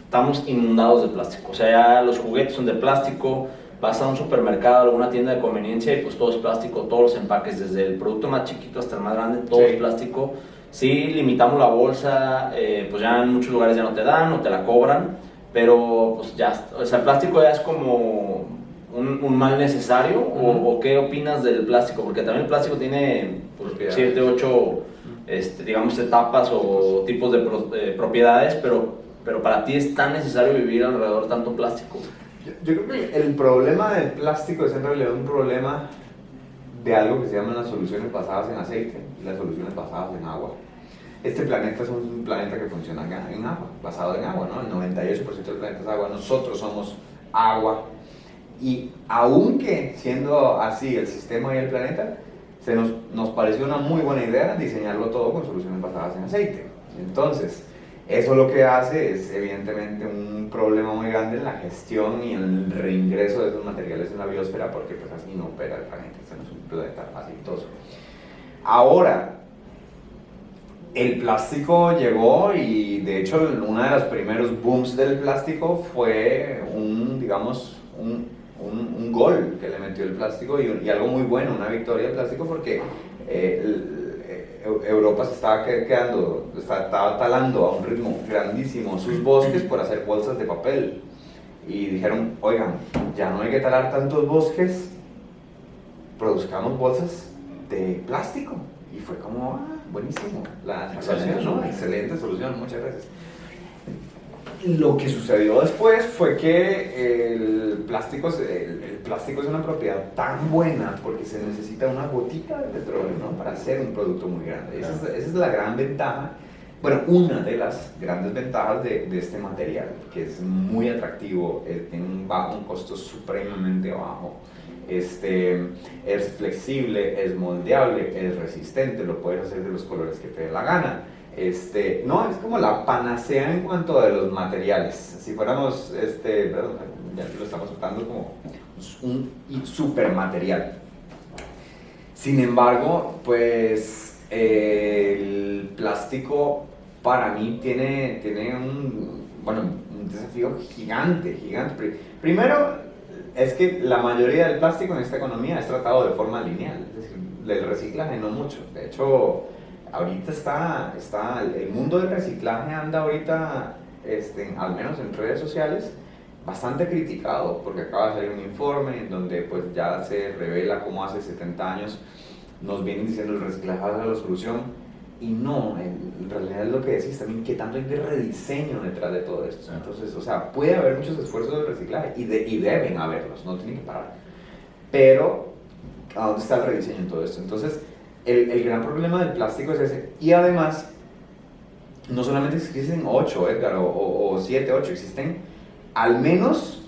estamos inundados de plástico. O sea, ya los juguetes son de plástico, vas a un supermercado, alguna tienda de conveniencia y pues todo es plástico, todos los empaques, desde el producto más chiquito hasta el más grande, todo es plástico. Sí, limitamos la bolsa, pues ya en muchos lugares ya no te dan o te la cobran, pero pues ya, o sea, el plástico ya es como un mal necesario. ¿O qué opinas del plástico? Porque también el plástico tiene pues, 7, 8, digamos, etapas o tipos de propiedades, pero para ti es tan necesario vivir alrededor de tanto plástico. Yo creo que el problema del plástico es en realidad un problema de algo que se llaman las soluciones basadas en aceite y las soluciones basadas en agua. Este planeta es un planeta que funciona en agua, basado en agua, ¿no? El 98% del planeta es agua, nosotros somos agua. Y aunque siendo así el sistema y el planeta, nos pareció una muy buena idea diseñarlo todo con soluciones basadas en aceite. Entonces, eso lo que hace es evidentemente un problema muy grande en la gestión y en el reingreso de esos materiales en la biosfera, porque pues así no opera el planeta, este no es un planeta aceitoso. Ahora, el plástico llegó y de hecho uno de los primeros booms del plástico fue digamos, un gol que le metió el plástico y algo muy bueno, una victoria del plástico porque Europa se estaba talando a un ritmo grandísimo sus bosques por hacer bolsas de papel y dijeron, oigan, ya no hay que talar tantos bosques, produzcamos bolsas de plástico. Y fue como, buenísimo, la solución, ¿no? Excelente solución, muchas gracias. Lo que sucedió después fue que el plástico es una propiedad tan buena porque se necesita una gotita de petróleo, ¿no? Para hacer un producto muy grande. Esa es la gran ventaja, bueno, una de las grandes ventajas de este material, que es muy atractivo, tiene un costo supremamente bajo. Es flexible, es moldeable, es resistente, lo puedes hacer de los colores que te dé la gana. No, es como la panacea en cuanto a los materiales. Si fuéramos, ya lo estamos tratando como un super material. Sin embargo, pues el plástico para mí tiene un desafío gigante. Primero, es que la mayoría del plástico en esta economía es tratado de forma lineal, es decir, el reciclaje no mucho. De hecho, ahorita el mundo del reciclaje anda ahorita, al menos en redes sociales, bastante criticado, porque acaba de salir un informe en donde pues ya se revela cómo hace 70 años nos vienen diciendo el reciclaje es la solución. Y no, en realidad es lo que decís también, que tanto hay de rediseño detrás de todo esto. Entonces, o sea, puede haber muchos esfuerzos de reciclaje y deben haberlos, no tienen que parar. Pero, ¿a dónde está el rediseño en todo esto? Entonces, el gran problema del plástico es ese. Y además, no solamente existen 8, Edgar, o 7, 8, existen al menos,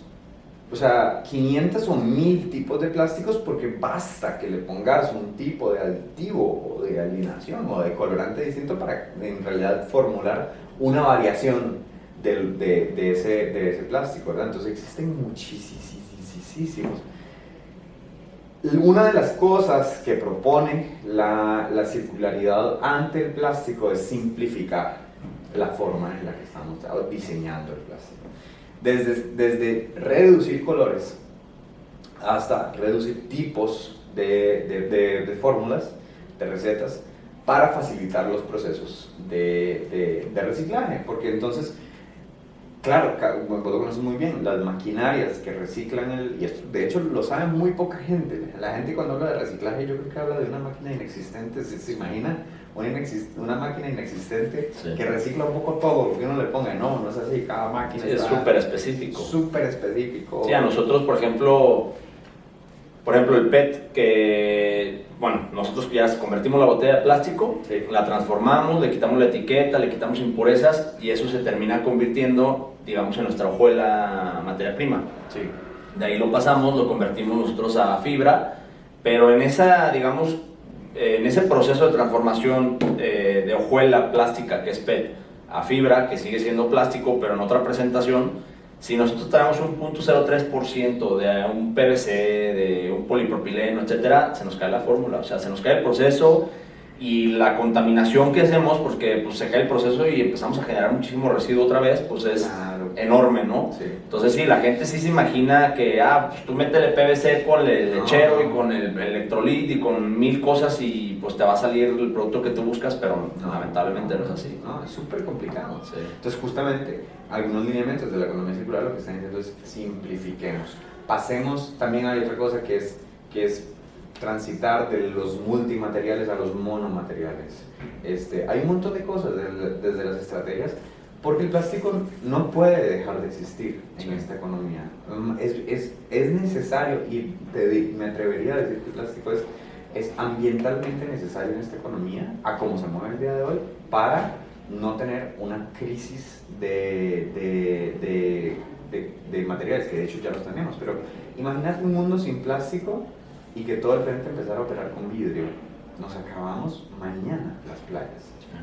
o sea, 500 o 1000 tipos de plásticos porque basta que le pongas un tipo de aditivo o de alineación o de colorante distinto para en realidad formular una variación de ese plástico, ¿verdad? Entonces existen muchísimos. Una de las cosas que propone la circularidad ante el plástico es simplificar la forma en la que estamos diseñando el plástico. Desde reducir colores hasta reducir tipos de fórmulas, de recetas, para facilitar los procesos de reciclaje. Porque entonces, claro, vos lo conoces muy bien, las maquinarias que reciclan y esto, de hecho lo sabe muy poca gente. La gente cuando habla de reciclaje yo creo que habla de una máquina inexistente, se imagina una máquina inexistente que recicla un poco todo lo que uno le ponga. No es así, cada máquina es súper específico. Súper específico. Sí, a nosotros, por ejemplo, el PET, que, bueno, nosotros ya convertimos la botella de plástico, sí, la transformamos, le quitamos la etiqueta, le quitamos impurezas y eso se termina convirtiendo, digamos, en nuestra hojuela materia prima. Sí. De ahí lo pasamos, lo convertimos nosotros a fibra, pero en esa, digamos, en ese proceso de transformación de hojuela plástica, que es PET, a fibra, que sigue siendo plástico, pero en otra presentación, si nosotros tenemos un 0.03% de un PVC, de un polipropileno, etcétera, se nos cae la fórmula, o sea, se nos cae el proceso y la contaminación que hacemos, porque pues, se cae el proceso y empezamos a generar muchísimo residuo otra vez, pues es enorme, ¿no? Sí. Entonces sí, la gente sí se imagina que, pues tú métele PVC con el lechero y con el electrolit y con 1000 cosas y pues te va a salir el producto que tú buscas, pero lamentablemente no es así. No, es súper complicado. Sí. Entonces justamente, algunos lineamientos de la economía circular lo que están diciendo es simplifiquemos. Pasemos, también hay otra cosa que es transitar de los multimateriales a los monomateriales. Hay un montón de cosas desde las estrategias, porque el plástico no puede dejar de existir en esta economía. Es necesario, y me atrevería a decir que el plástico es ambientalmente necesario en esta economía, a como se mueve el día de hoy, para no tener una crisis de materiales, que de hecho ya los tenemos. Pero imagínate un mundo sin plástico y que todo el frente empezara a operar con vidrio. Nos acabamos mañana las playas,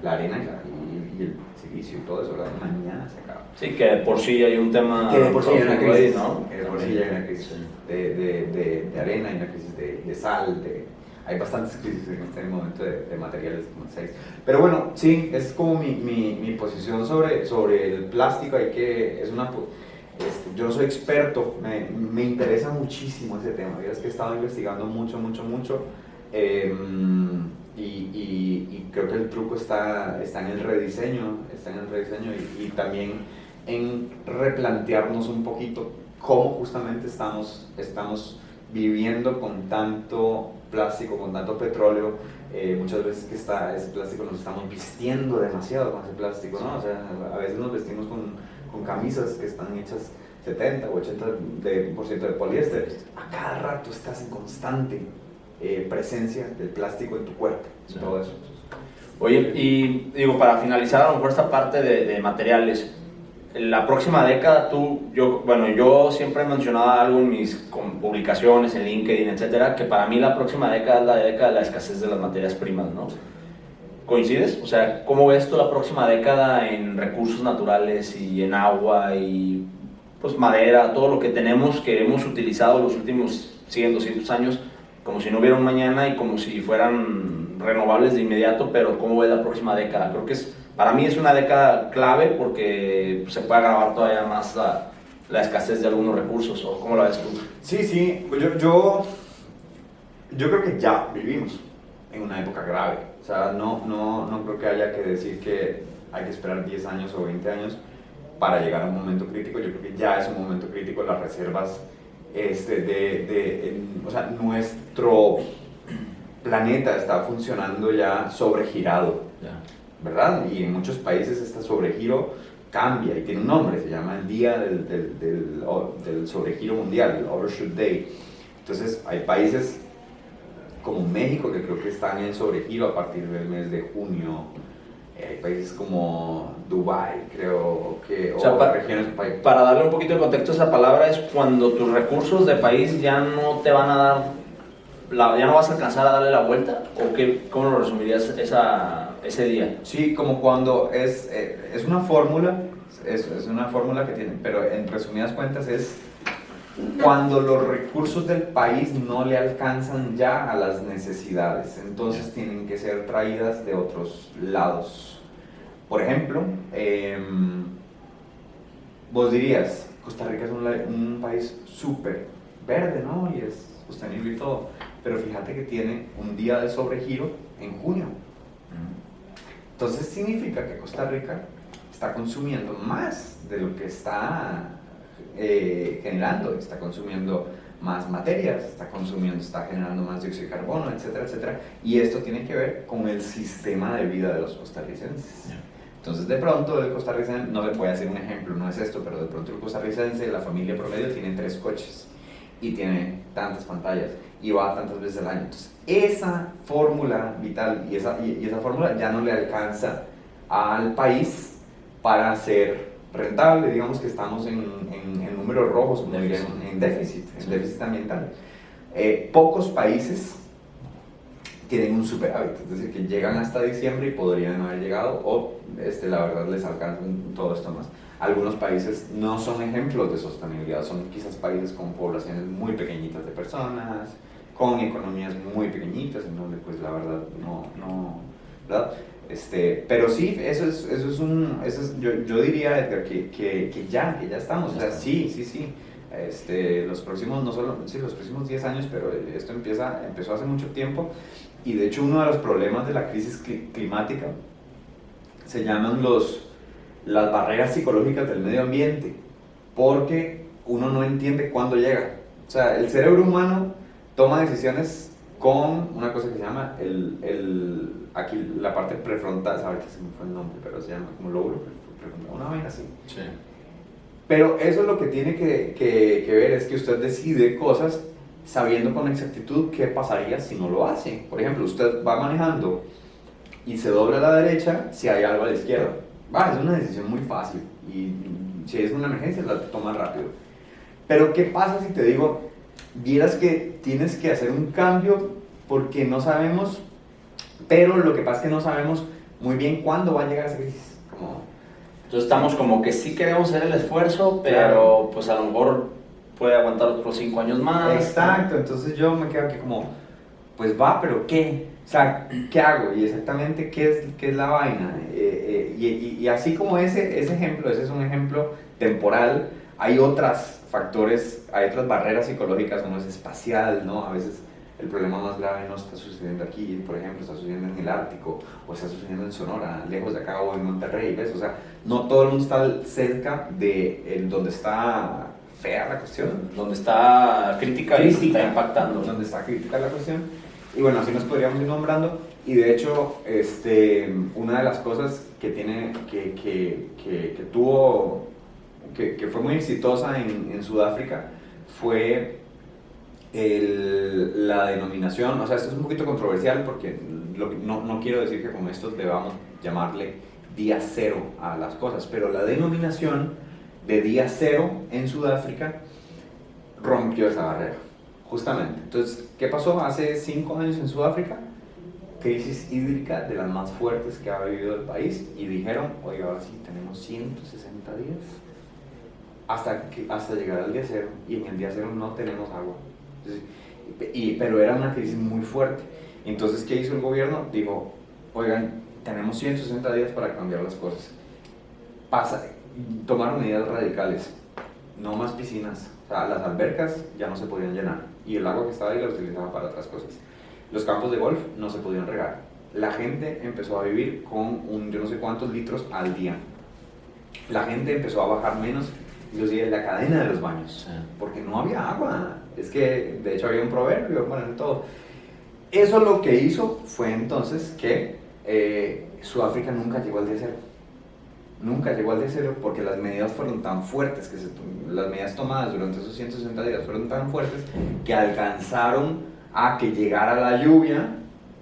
la arena y el silicio y todo eso, ¿verdad? Mañana se acaba. Sí, que de por sí hay un tema... Que de por sí hay una crisis, ¿no? Que de por sí hay una crisis de arena, hay una crisis de sal, hay bastantes crisis en este momento de materiales, como decís. Pero bueno, sí, es como mi posición sobre el plástico. Yo no soy experto, me interesa muchísimo ese tema. Es que he estado investigando mucho, y creo que el truco está en el rediseño, y también en replantearnos un poquito cómo justamente estamos viviendo con tanto plástico, con tanto petróleo. Muchas veces que ese plástico nos estamos vistiendo demasiado con ese plástico, ¿no? O sea, a veces nos vestimos con camisas que están hechas 70 o 80% de poliéster. A cada rato estás en constante presencia del plástico en tu cuerpo, y todo eso. Oye, y digo, para finalizar a lo mejor esta parte de materiales, la próxima década yo siempre he mencionado algo en mis publicaciones, en LinkedIn, etcétera, que para mí la próxima década es la década de la escasez de las materias primas, ¿no? ¿Coincides? O sea, ¿cómo ves tú la próxima década en recursos naturales y en agua y pues madera, todo lo que tenemos, que hemos utilizado los últimos 100, 200 años, como si no hubiera un mañana y como si fueran renovables de inmediato? Pero ¿cómo ves la próxima década? Creo que para mí es una década clave porque se puede agravar todavía más la escasez de algunos recursos. ¿O cómo la ves tú? Sí, pues yo creo que ya vivimos en una época grave. O sea, no creo que haya que decir que hay que esperar 10 años o 20 años para llegar a un momento crítico. Yo creo que ya es un momento crítico. Las reservas o sea, nuestro planeta está funcionando ya sobregirado, ¿verdad? Y en muchos países este sobregiro cambia y tiene un nombre, se llama el Día del Sobregiro Mundial, el Overshoot Day. Entonces hay países como México que creo que están en sobregiro a partir del mes de junio. Hay países como Dubái, creo que, o sea, regiones del país. Para darle un poquito de contexto a esa palabra, es cuando tus recursos de país ya no te van a dar, ya no vas a alcanzar a darle la vuelta, ¿o cómo lo resumirías ese día? Sí, como cuando es una fórmula, es una fórmula que tienen, pero en resumidas cuentas es cuando los recursos del país no le alcanzan ya a las necesidades, entonces tienen que ser traídas de otros lados. Por ejemplo, vos dirías, Costa Rica es un país súper verde, ¿no? Y es sostenible y todo, pero fíjate que tiene un día de sobregiro en junio. Entonces significa que Costa Rica está consumiendo más de lo que está generando, está consumiendo más materias, está generando más dióxido de carbono, etcétera, etcétera. Y esto tiene que ver con el sistema de vida de los costarricenses. Entonces, de pronto, el costarricense, no le voy a hacer un ejemplo, no es esto, pero de pronto el costarricense, la familia promedio, tiene 3 coches y tiene tantas pantallas y va tantas veces al año. Entonces, esa fórmula vital y esa fórmula ya no le alcanza al país para ser rentable. Digamos que estamos en números rojos, en déficit ambiental. Pocos países tienen un superávit, es decir, que llegan hasta diciembre y podrían no haber llegado, o la verdad les alcanzan todo esto más. Algunos países no son ejemplos de sostenibilidad, son quizás países con poblaciones muy pequeñitas de personas, con economías muy pequeñitas, en donde pues la verdad no ¿verdad? Pero sí, yo diría, Edgar, que ya estamos, o sea, sí. Los próximos, los próximos 10 años, pero esto empezó hace mucho tiempo, y de hecho uno de los problemas de la crisis climática se llaman las barreras psicológicas del medio ambiente, porque uno no entiende cuándo llega. O sea, el cerebro humano toma decisiones con una cosa que se llama aquí la parte prefrontal, ahorita se me fue el nombre, pero se llama como lóbulo prefrontal, una vaina así. Sí. Pero eso lo que tiene que ver es que usted decide cosas sabiendo con exactitud qué pasaría si no lo hace. Por ejemplo, usted va manejando y se dobla a la derecha si hay algo a la izquierda. Es una decisión muy fácil y si es una emergencia la toma rápido. Pero ¿qué pasa si te digo, vieras que tienes que hacer un cambio porque no sabemos, pero lo que pasa es que no sabemos muy bien cuándo va a llegar esa crisis? Entonces estamos como que sí queremos hacer el esfuerzo, pero claro, pues a lo mejor puede aguantar otros 5 años más. Exacto, entonces yo me quedo aquí como, pues va, pero ¿qué? O sea, ¿qué hago? Y exactamente qué es la vaina. Y así como ese ejemplo, ese es un ejemplo temporal, hay otros factores, hay otras barreras psicológicas, como es espacial, ¿no? A veces el problema más grave no está sucediendo aquí, por ejemplo, está sucediendo en el Ártico, o está sucediendo en Sonora, lejos de acá, o en Monterrey, ¿ves? O sea, no todo el mundo está cerca de donde está fea la cuestión. Donde está crítica y está impactando. Donde está crítica la cuestión. Y bueno, así nos podríamos ir nombrando. Y de hecho, una de las cosas que tiene, que tuvo, que fue muy exitosa en Sudáfrica fue la denominación. O sea, esto es un poquito controversial porque no quiero decir que con esto debamos llamarle día cero a las cosas, pero la denominación de día cero en Sudáfrica rompió esa barrera, justamente. Entonces, ¿qué pasó hace 5 años en Sudáfrica? Crisis hídrica de las más fuertes que ha vivido el país, y dijeron, oye, ahora sí tenemos 160 días hasta llegar al día cero, y en el día cero no tenemos agua. Entonces, pero era una crisis muy fuerte. Entonces, ¿qué hizo el gobierno? Dijo, oigan, tenemos 160 días para cambiar las cosas. Tomaron medidas radicales, no más piscinas, o sea, las albercas ya no se podían llenar, y el agua que estaba ahí la utilizaban para otras cosas. Los campos de golf no se podían regar. La gente empezó a vivir con yo no sé cuántos litros al día. La gente empezó a bajar menos, inclusive la cadena de los baños, porque no había agua. Es que, de hecho, había un proverbio, bueno, en todo. Eso lo que hizo fue entonces que Sudáfrica nunca llegó al día cero. Nunca llegó al día cero porque las medidas fueron tan fuertes, las medidas tomadas durante esos 160 días fueron tan fuertes que alcanzaron a que llegara la lluvia,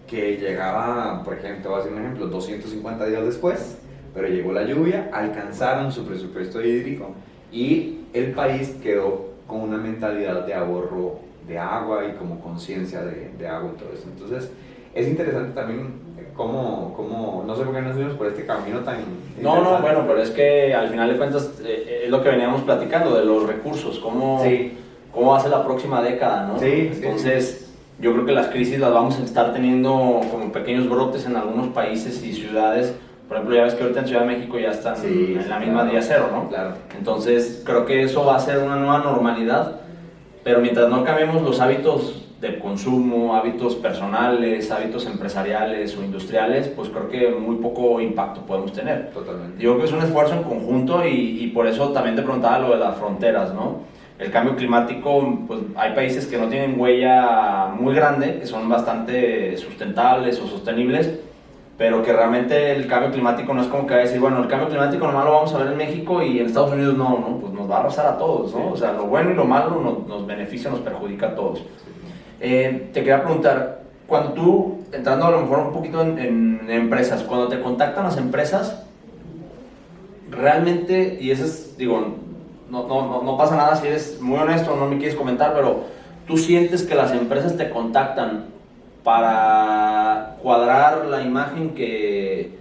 que llegaba, por ejemplo, voy a hacer un ejemplo, 250 días después, pero llegó la lluvia, alcanzaron su presupuesto hídrico y el país quedó con una mentalidad de ahorro de agua y como conciencia de agua y todo eso. Entonces, es interesante también cómo no sé por qué nos fuimos por este camino tan... No, bueno, pero es que al final de cuentas es lo que veníamos platicando de los recursos, cómo va a ser la próxima década, ¿no? Entonces, yo creo que las crisis las vamos a estar teniendo como pequeños brotes en algunos países y ciudades. Por ejemplo, ya ves que ahorita en Ciudad de México ya están en la misma día cero, ¿no? Claro. Entonces, creo que eso va a ser una nueva normalidad, pero mientras no cambiemos los hábitos de consumo, hábitos personales, hábitos empresariales o industriales, pues creo que muy poco impacto podemos tener. Totalmente. Yo creo que es un esfuerzo en conjunto y por eso también te preguntaba lo de las fronteras, ¿no? El cambio climático, pues hay países que no tienen huella muy grande, que son bastante sustentables o sostenibles, pero que realmente el cambio climático no es como que va a decir, bueno, el cambio climático nomás lo vamos a ver en México y en Estados Unidos no, pues nos va a arrasar a todos, ¿no? O sea, lo bueno y lo malo nos beneficia, nos perjudica a todos. Te quería preguntar, cuando tú, entrando a lo mejor un poquito en empresas, cuando te contactan las empresas, realmente, y eso es, digo, no pasa nada si eres muy honesto o no me quieres comentar, pero tú sientes que las empresas te contactan para cuadrar la imagen que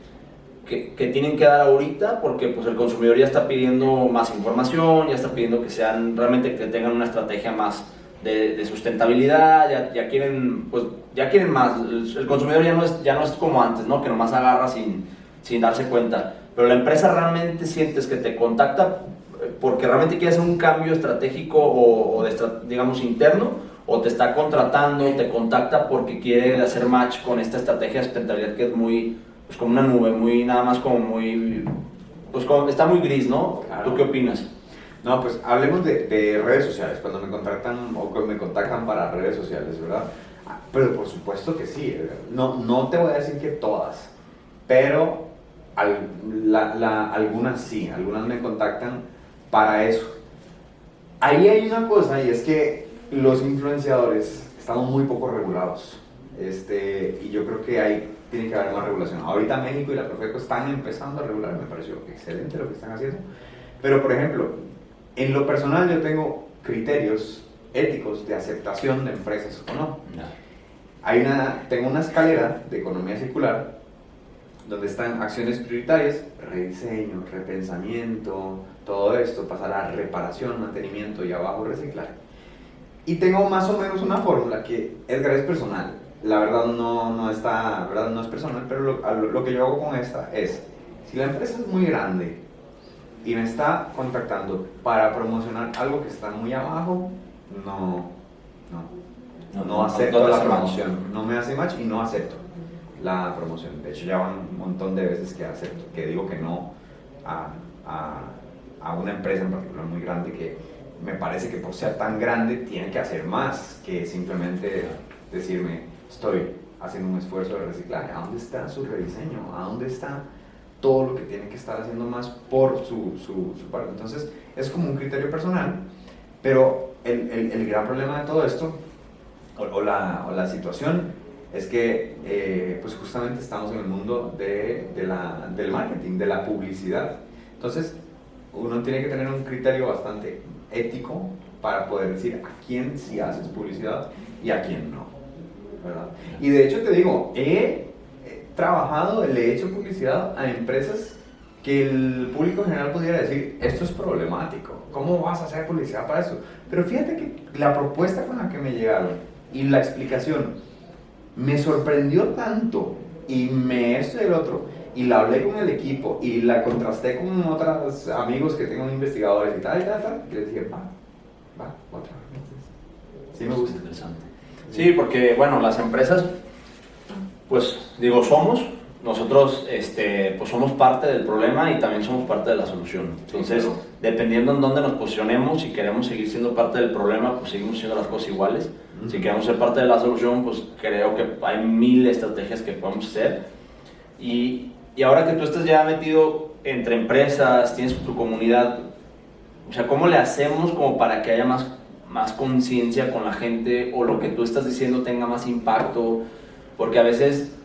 tienen que dar ahorita, porque pues el consumidor ya está pidiendo más información, ya está pidiendo que sean realmente que tengan una estrategia más de sustentabilidad, ya quieren más. El consumidor ya no es como antes, ¿no? Que nomás agarra sin darse cuenta, pero la empresa realmente sientes que te contacta porque realmente quiere hacer un cambio estratégico digamos interno, o te está contratando, te contacta porque quiere hacer match con esta estrategia de sustentabilidad que es muy, pues como una nube, muy nada más como muy, pues como, está muy gris, ¿no? Claro. ¿Tú qué opinas? No, pues hablemos de redes sociales, cuando me contratan o me contactan para redes sociales, ¿verdad? Pero por supuesto que sí, no te voy a decir que todas, pero algunas sí, algunas me contactan para eso. Ahí hay una cosa, y es que los influenciadores estamos muy poco regulados, y yo creo que ahí tiene que haber más regulación. Ahorita México y la Profeco están empezando a regular, me pareció excelente lo que están haciendo, pero por ejemplo, en lo personal yo tengo criterios éticos de aceptación de empresas o no. Tengo una escalera de economía circular donde están acciones prioritarias, rediseño, repensamiento, todo esto, pasar a reparación, mantenimiento y abajo reciclaje. Y tengo más o menos una fórmula que, Edgar, es personal. la verdad no está, ¿verdad? No es personal, pero lo que yo hago con esta es, si la empresa es muy grande y me está contactando para promocionar algo que está muy abajo, no acepto la promoción, no me hace match y no acepto la promoción. De hecho, ya van un montón de veces que acepto, que digo que no a una empresa en particular muy grande que me parece que por ser tan grande tiene que hacer más que simplemente decirme estoy haciendo un esfuerzo de reciclaje. ¿A dónde está su rediseño? ¿A dónde está todo lo que tiene que estar haciendo más por su parte? Entonces es como un criterio personal, pero el gran problema de todo esto o la situación es que pues justamente estamos en el mundo del marketing, de la publicidad. Entonces uno tiene que tener un criterio bastante ético para poder decir a quién sí haces publicidad y a quién no, ¿verdad? Y de hecho te digo, he trabajado, le he hecho publicidad a empresas que el público en general pudiera decir, esto es problemático, ¿cómo vas a hacer publicidad para eso? Pero fíjate que la propuesta con la que me llegaron y la explicación me sorprendió tanto y esto y el otro, y la hablé con el equipo y la contrasté con otros amigos que tengo investigadores y tal, y les dije, otra vez. Sí me gusta. Interesante. Sí, porque bueno, las empresas, pues digo, nosotros pues somos parte del problema y también somos parte de la solución. Entonces, sí, claro, dependiendo en dónde nos posicionemos, si queremos seguir siendo parte del problema, pues seguimos haciendo las cosas iguales. Si queremos ser parte de la solución, pues creo que hay 1000 estrategias que podemos hacer. Y ahora que tú estás ya metido entre empresas, tienes tu comunidad, o sea, ¿cómo le hacemos como para que haya más conciencia con la gente o lo que tú estás diciendo tenga más impacto? Porque a veces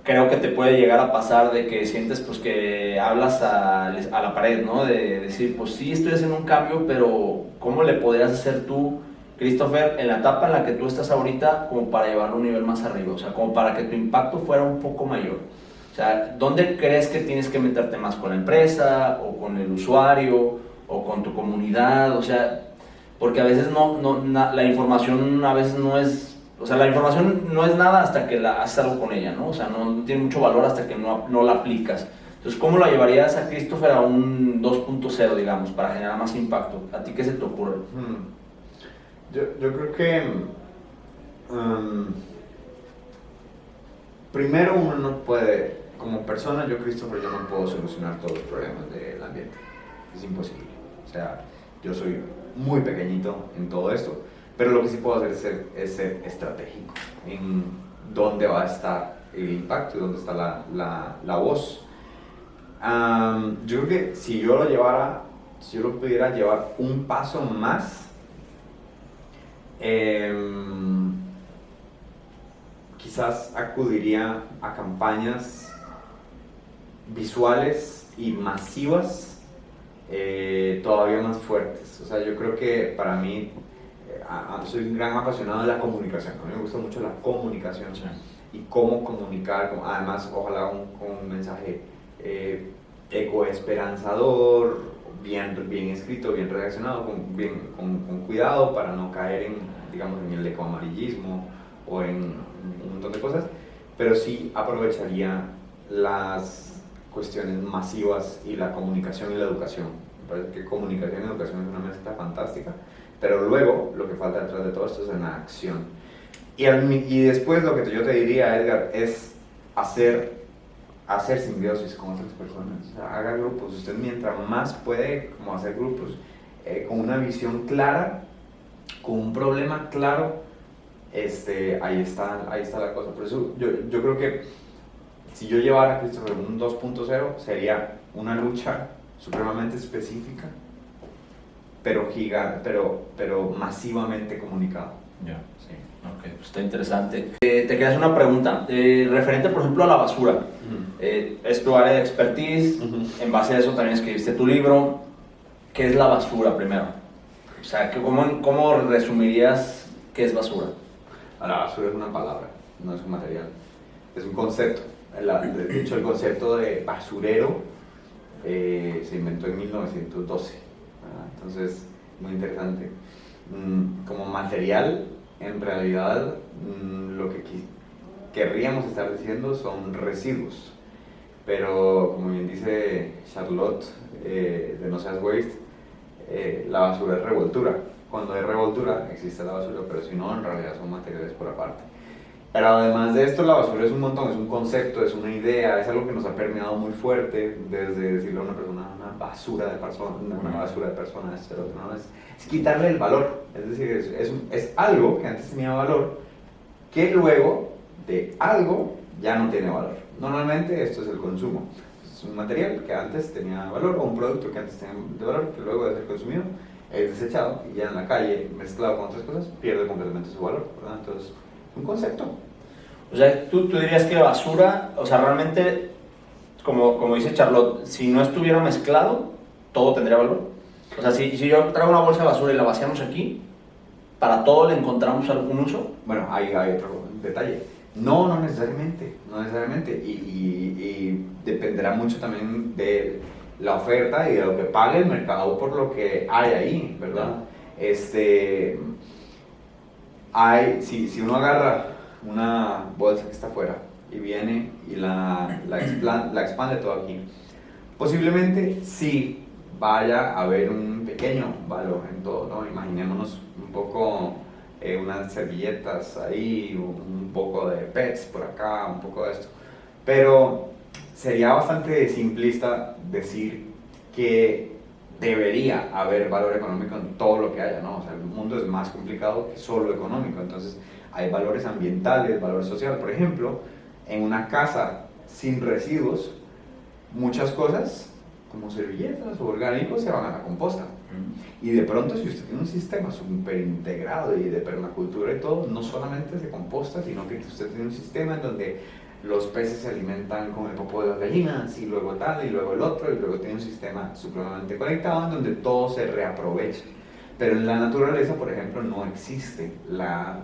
creo que te puede llegar a pasar de que sientes pues que hablas a la pared, ¿no? De decir, pues sí, estoy haciendo un cambio, pero ¿cómo le podrías hacer tú, Christopher, en la etapa en la que tú estás ahorita como para llevarlo a un nivel más arriba? O sea, como para que tu impacto fuera un poco mayor. O sea, ¿dónde crees que tienes que meterte más? ¿Con la empresa o con el usuario o con tu comunidad? O sea, porque a veces la información a veces no es, o sea, la información no es nada hasta que haces algo con ella, ¿no? O sea, no tiene mucho valor hasta que no la aplicas. Entonces, ¿cómo la llevarías a Christopher a un 2.0, digamos, para generar más impacto? ¿A ti qué se te ocurre? Yo creo que primero uno no puede, como persona, Christopher, yo no puedo solucionar todos los problemas del ambiente. Es imposible. O sea, yo soy muy pequeñito en todo esto, pero lo que sí puedo hacer es ser estratégico en dónde va a estar el impacto y dónde está la voz. Yo creo que si yo lo pudiera llevar un paso más, quizás acudiría a campañas visuales y masivas todavía más fuertes. O sea, yo creo que para mí, soy un gran apasionado de la comunicación. A mí me gusta mucho la comunicación, sí, y cómo comunicar, además ojalá con un mensaje ecoesperanzador, bien escrito, bien redaccionado, con cuidado para no caer en el ecoamarillismo o en un montón de cosas, pero sí aprovecharía las cuestiones masivas y la comunicación y la educación. Me parece que comunicación y educación es una mezcla fantástica, pero luego lo que falta detrás de todo esto es una acción. Y después lo que yo te diría, Edgar, es hacer simbiosis con otras personas. O sea, haga grupos. Usted mientras más puede como hacer grupos con una visión clara, con un problema claro, ahí está la cosa. Por eso yo creo que si yo llevara a Christopher un 2.0 sería una lucha supremamente específica, pero gigante, pero masivamente comunicada. Ya, sí. Ok, pues está interesante. Te quería hacer una pregunta. Referente, por ejemplo, a la basura. Es tu área de expertise. En base a eso también escribiste tu libro. ¿Qué es la basura primero? O sea, ¿cómo resumirías qué es basura? La basura es una palabra, no es un material. Es un concepto. De hecho, el concepto de basurero se inventó en 1912. Entonces, muy interesante. Como material, en realidad, querríamos estar diciendo son residuos. Pero como bien dice Charlotte de No Seas Waste, la basura es revoltura. Cuando hay revoltura existe la basura, pero si no, en realidad son materiales por aparte. Pero además de esto, la basura es un montón, es un concepto, es una idea, es algo que nos ha permeado muy fuerte, desde decirle a una persona una basura de persona, una basura de personas, pero no, es quitarle el valor. Es decir, es algo que antes tenía valor, que luego de algo ya no tiene valor. Normalmente esto es el consumo. Es un material que antes tenía valor, o un producto que antes tenía valor, que luego de ser consumido es desechado y ya en la calle, mezclado con otras cosas, pierde completamente su valor, ¿verdad? Entonces, un concepto. O sea, tú dirías que basura, o sea, realmente, como dice Charlotte, si no estuviera mezclado, todo tendría valor. O sea, si yo traigo una bolsa de basura y la vaciamos aquí, ¿para todo le encontramos algún uso? Bueno, hay otro detalle. No necesariamente, no necesariamente. Y dependerá mucho también de la oferta y de lo que pague el mercado por lo que hay ahí, ¿verdad? Si uno agarra una bolsa que está afuera y viene y la expande todo aquí, posiblemente sí vaya a haber un pequeño valor en todo, ¿no? Imaginémonos un poco unas servilletas ahí, un poco de pets por acá, un poco de esto, pero sería bastante simplista decir que debería haber valor económico en todo lo que haya, ¿no? O sea, el mundo es más complicado que solo económico, entonces hay valores ambientales, valor social. Por ejemplo, en una casa sin residuos, muchas cosas como servilletas o orgánicos se van a la composta. Y de pronto, si usted tiene un sistema súper integrado y de permacultura y todo, no solamente se composta, sino que usted tiene un sistema en donde los peces se alimentan con el popó de las gallinas y luego tal y luego el otro, y luego tiene un sistema supremamente conectado en donde todo se reaprovecha. Pero en la naturaleza, por ejemplo, no existe la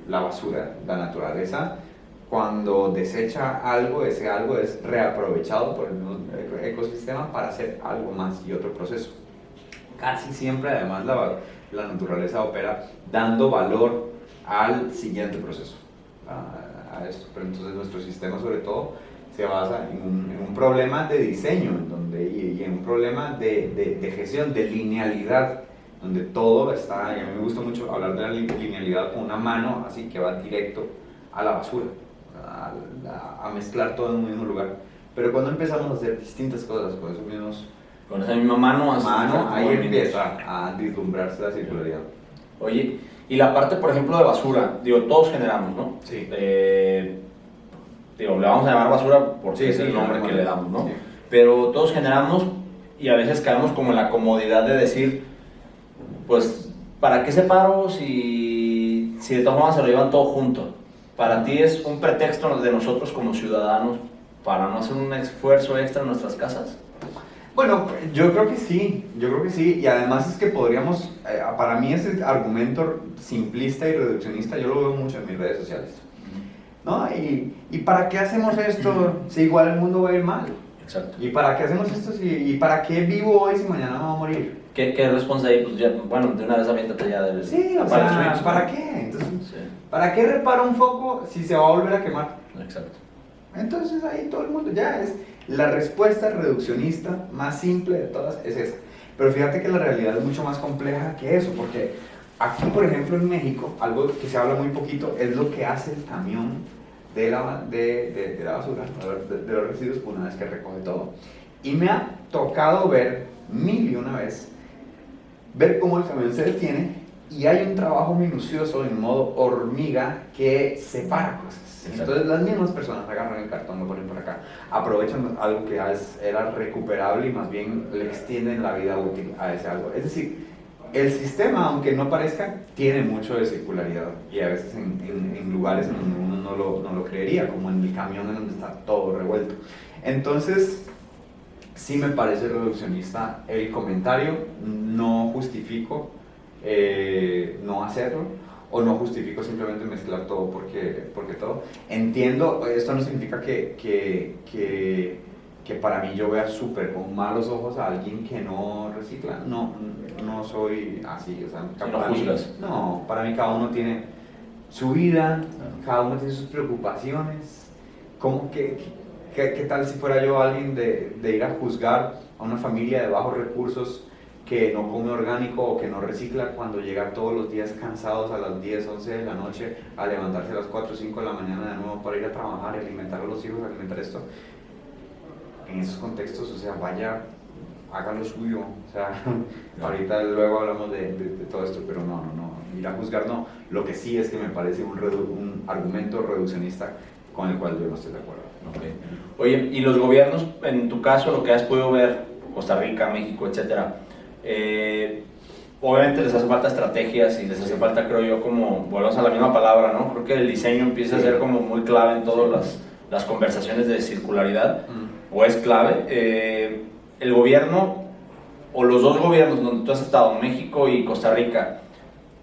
basura. La naturaleza, cuando desecha algo, ese algo es reaprovechado por el ecosistema para hacer algo más y otro proceso. Casi siempre, además, la naturaleza opera dando valor al siguiente proceso, a esto. Pero entonces nuestro sistema, sobre todo, se basa en un problema de diseño y en un problema de gestión, de linealidad, donde todo está, y a mí me gusta mucho hablar de la linealidad con una mano así que va directo a la basura, a mezclar todo en un mismo lugar. Pero cuando empezamos a hacer distintas cosas con esos mismos... Con esa misma mano, ahí empieza a vislumbrarse la circularidad. Oye, y la parte, por ejemplo, de basura, digo, todos generamos, ¿no? Sí. Digo, le vamos a llamar basura porque es el nombre que le damos, ¿no? Sí. Pero todos generamos y a veces caemos como en la comodidad de decir, pues, ¿para qué separo si de todas formas se lo llevan todo junto? Para ti es un pretexto de nosotros como ciudadanos para no hacer un esfuerzo extra en nuestras casas. Bueno, yo creo que sí, y además es que podríamos, para mí ese argumento simplista y reduccionista yo lo veo mucho en mis redes sociales, ¿no? ¿Y para qué hacemos esto si igual el mundo va a ir mal? Exacto. ¿Y para qué hacemos esto y para qué vivo hoy si mañana me voy a morir? ¿Qué responde ahí? Pues ya, bueno, de una vez aviéntate ya del... Sí, o sea, ¿para qué? Entonces, sí. ¿Para qué reparo un foco si se va a volver a quemar? Exacto. Entonces ahí todo el mundo ya es... La respuesta reduccionista más simple de todas es esa. Pero fíjate que la realidad es mucho más compleja que eso, porque aquí, por ejemplo, en México, algo que se habla muy poquito es lo que hace el camión de la basura, de los residuos, una vez que recoge todo. Y me ha tocado ver, mil y una vez, ver cómo el camión se detiene y hay un trabajo minucioso en modo hormiga que separa cosas. Entonces las mismas personas agarran el cartón, lo ponen por acá, aprovechan algo que era recuperable y más bien le extienden la vida útil a ese algo. Es decir, el sistema, aunque no parezca, tiene mucho de circularidad y a veces en lugares en donde uno no lo creería, como en el camión en donde está todo revuelto. Entonces, sí me parece reduccionista el comentario, no justifico no hacerlo, o no justifico simplemente mezclar todo porque todo. Entiendo, esto no significa que para mí yo vea súper con malos ojos a alguien que no recicla. No soy así, o sea, no juzgas. No, para mí cada uno tiene su vida, cada uno tiene sus preocupaciones. ¿Cómo qué tal si fuera yo alguien de ir a juzgar a una familia de bajos recursos que no come orgánico o que no recicla cuando llega todos los días cansados a las 10, 11 de la noche a levantarse a las 4 o 5 de la mañana de nuevo para ir a trabajar, alimentar a los hijos, alimentar esto? En esos contextos, o sea, vaya, haga lo suyo, o sea, ahorita luego hablamos de todo esto, pero no, ir a juzgar no. Lo que sí es que me parece un argumento reduccionista con el cual yo no estoy de acuerdo. Okay. Oye, y los gobiernos, en tu caso, lo que has podido ver, Costa Rica, México, etcétera, obviamente les hace falta estrategias y les hace falta, creo yo, como, volvemos a la misma palabra, ¿no? Creo que el diseño empieza a ser como muy clave en todas las conversaciones de circularidad, o es clave. El gobierno, o los dos gobiernos donde tú has estado, México y Costa Rica,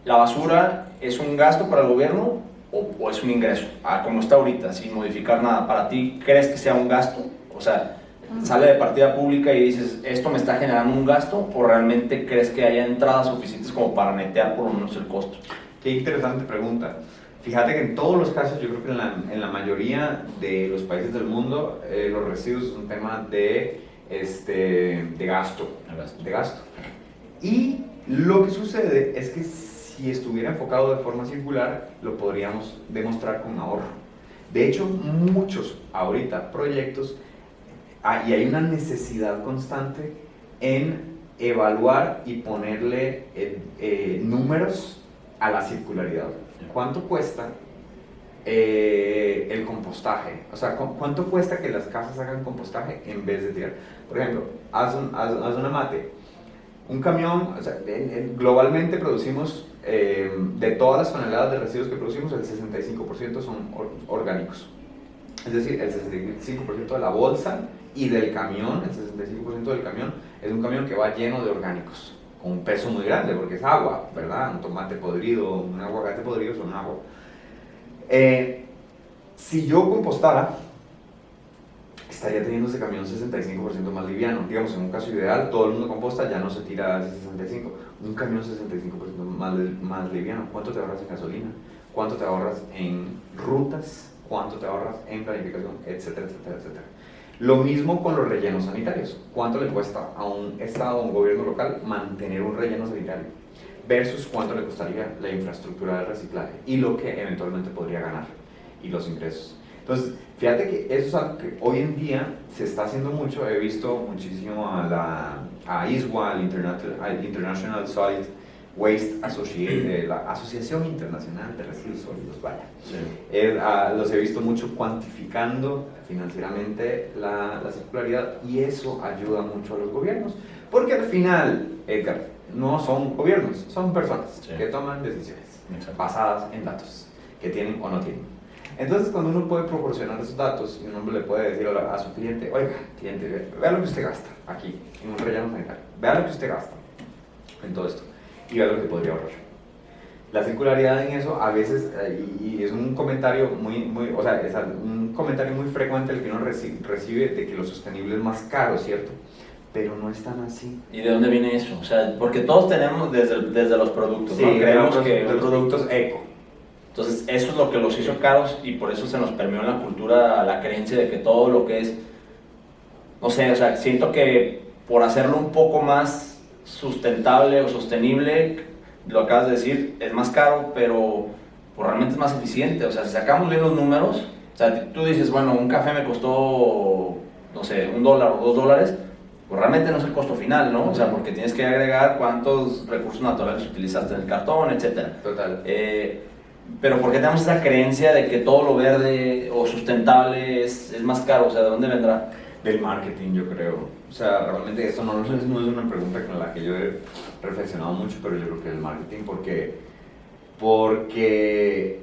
¿la basura es un gasto para el gobierno o es un ingreso? Como está ahorita, sin modificar nada. ¿Para ti crees que sea un gasto? O sea, sale de partida pública y dices, ¿esto me está generando un gasto? ¿O realmente crees que haya entradas suficientes como para netear por lo menos el costo? Qué interesante pregunta. Fíjate que en todos los casos, yo creo que en la mayoría de los países del mundo, los residuos es un tema de gasto. Y lo que sucede es que si estuviera enfocado de forma circular, lo podríamos demostrar con ahorro. De hecho, muchos ahorita proyectos, y hay una necesidad constante en evaluar y ponerle números a la circularidad. ¿Cuánto cuesta el compostaje? O sea, ¿cuánto cuesta que las casas hagan compostaje en vez de tirar? Por ejemplo, haz una mate. Un camión, o sea, globalmente producimos, de todas las toneladas de residuos que producimos, el 65% son orgánicos. Es decir, el 65% de la bolsa y del camión, el 65% del camión, es un camión que va lleno de orgánicos, con un peso muy grande, porque es agua, ¿verdad? Un tomate podrido, un aguacate podrido son agua. Si yo compostara, estaría teniendo ese camión 65% más liviano. Digamos, en un caso ideal, todo el mundo composta, ya no se tira ese 65%. Un camión 65% más liviano. ¿Cuánto te ahorras en gasolina? ¿Cuánto te ahorras en rutas? ¿Cuánto te ahorras en planificación? Etcétera, etcétera, etcétera. Lo mismo con los rellenos sanitarios. ¿Cuánto le cuesta a un estado o un gobierno local mantener un relleno sanitario? Versus cuánto le costaría la infraestructura de reciclaje y lo que eventualmente podría ganar y los ingresos. Entonces, fíjate que eso es algo que hoy en día se está haciendo mucho. He visto muchísimo a ISWA, al International Solid Waste Association, la Asociación Internacional de Residuos Sólidos, vaya. Sí. Los he visto mucho cuantificando financieramente la circularidad, y eso ayuda mucho a los gobiernos. Porque al final, Edgar, no son gobiernos, son personas que toman decisiones basadas en datos, que tienen o no tienen. Entonces, cuando uno puede proporcionar esos datos y uno le puede decir a su cliente, oiga, cliente, vea lo que usted gasta aquí en un relleno sanitario, vea lo que usted gasta en todo esto y vea lo que podría ahorrar. La circularidad en eso a veces, y es un comentario o sea, es un comentario muy frecuente el que uno recibe de que lo sostenible es más caro, ¿cierto? Pero no es tan así. ¿Y de dónde viene eso? O sea, porque todos tenemos desde los productos, sí, ¿no? Creemos que los productos eco. Entonces, eso es lo que los hizo caros y por eso se nos permeó en la cultura la creencia de que todo lo que es, no sé, o sea, siento que por hacerlo un poco más sustentable o sostenible, lo acabas de decir, es más caro, pero pues, realmente es más eficiente. O sea, si sacamos bien los números, o sea, tú dices, bueno, un café me costó, no sé, $1 o $2, pues realmente no es el costo final, ¿no? O sea, porque tienes que agregar cuántos recursos naturales utilizaste en el cartón, etcétera. Total. Pero ¿por qué tenemos esa creencia de que todo lo verde o sustentable es más caro? O sea, ¿de dónde vendrá? Del marketing, yo creo. O sea, realmente esto no es una pregunta con la que yo he reflexionado mucho, pero yo creo que el marketing, porque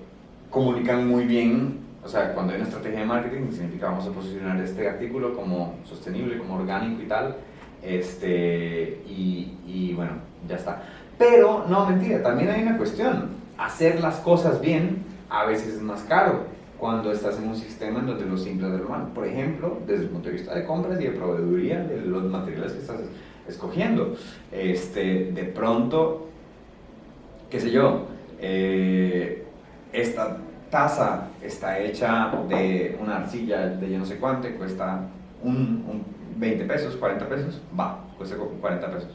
comunican muy bien. O sea, cuando hay una estrategia de marketing, significa vamos a posicionar este artículo como sostenible, como orgánico y tal, y bueno, ya está. Pero, no, mentira, también hay una cuestión. Hacer las cosas bien a veces es más caro cuando estás en un sistema en donde lo simple es de lo malo. Por ejemplo, desde el punto de vista de compras y de proveeduría de los materiales que estás escogiendo. De pronto, qué sé yo, esta taza está hecha de una arcilla de yo no sé cuánto y cuesta 20 pesos, 40 pesos, cuesta 40 pesos.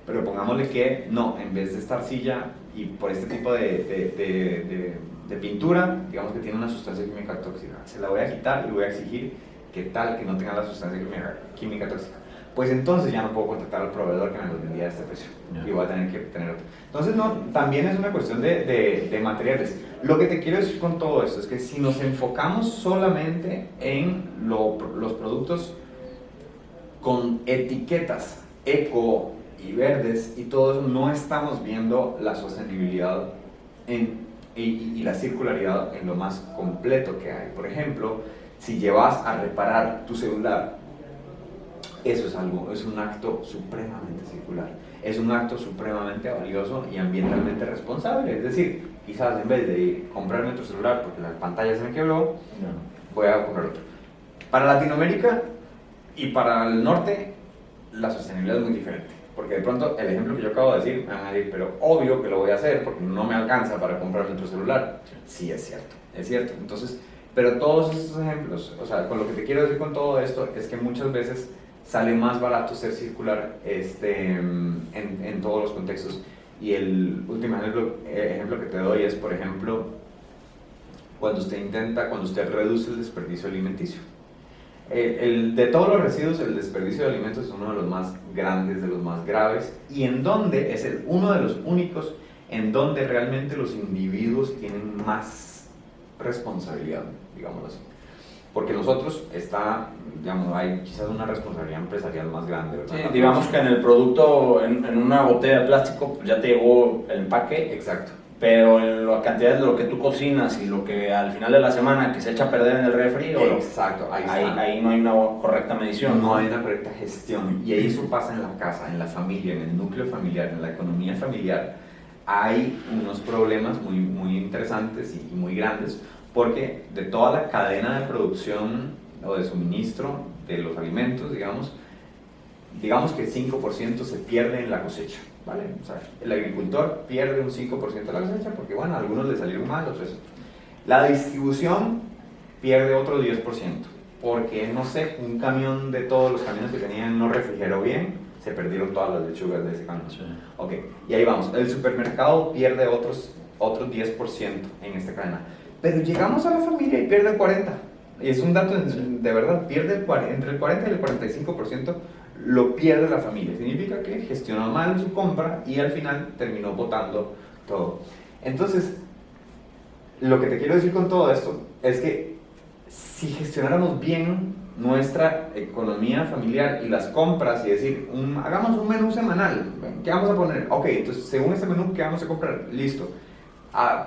Pero pongámosle que no, en vez de esta arcilla y por este tipo de pintura, digamos que tiene una sustancia química tóxica, se la voy a quitar y voy a exigir que no tenga la sustancia química tóxica. Pues entonces ya no puedo contactar al proveedor que me lo vendía a este precio y voy a tener que tener otro. Entonces también es una cuestión de materiales. Lo que te quiero decir con todo esto es que si nos enfocamos solamente en los productos con etiquetas eco y verdes y todo eso, no estamos viendo la sostenibilidad y la circularidad en lo más completo que hay. Por ejemplo, si llevas a reparar tu celular, eso es un acto supremamente circular, es un acto supremamente valioso y ambientalmente responsable. Es decir, quizás en vez de comprarme otro celular porque la pantalla se me quebró, voy a comprar otro. Para Latinoamérica y para el norte, la sostenibilidad es muy diferente. Porque de pronto el ejemplo que yo acabo de decir, me van a decir, pero obvio que lo voy a hacer porque no me alcanza para comprar otro celular. Sí, es cierto. Entonces, pero todos estos ejemplos, o sea, con lo que te quiero decir con todo esto es que muchas veces sale más barato ser circular en todos los contextos. Y el último ejemplo que te doy es, por ejemplo, cuando usted reduce el desperdicio alimenticio. De todos los residuos, el desperdicio de alimentos es uno de los más grandes, de los más graves, y es uno de los únicos en donde realmente los individuos tienen más responsabilidad, digámoslo así. Porque nosotros hay quizás una responsabilidad empresarial más grande, ¿verdad? Sí, digamos que en el producto, en una botella de plástico, pues ya te llegó el empaque. Exacto. Pero en la cantidad de lo que tú cocinas y lo que al final de la semana que se echa a perder en el refri, exacto, ahí no hay una correcta medición. No hay una correcta gestión. Y eso pasa en la casa, en la familia, en el núcleo familiar, en la economía familiar. Hay unos problemas muy, muy interesantes y muy grandes, porque de toda la cadena de producción o de suministro de los alimentos, digamos que el 5% se pierde en la cosecha, ¿vale? O sea, el agricultor pierde un 5% de la cosecha porque, bueno, a algunos le salieron mal, otros. La distribución pierde otro 10%, porque, no sé, un camión de todos los camiones que tenían no refrigeró bien, se perdieron todas las lechugas de ese camión. Sí. Ok, y ahí vamos. El supermercado pierde otros 10% en esta cadena. Pero llegamos a la familia y pierde el 40%. Y es un dato de verdad, entre el 40 y el 45% lo pierde la familia. Significa que gestionó mal su compra y al final terminó botando todo. Entonces, lo que te quiero decir con todo esto es que si gestionáramos bien nuestra economía familiar y las compras y decir, hagamos un menú semanal, ¿qué vamos a poner? Ok, entonces según este menú, ¿qué vamos a comprar? Listo.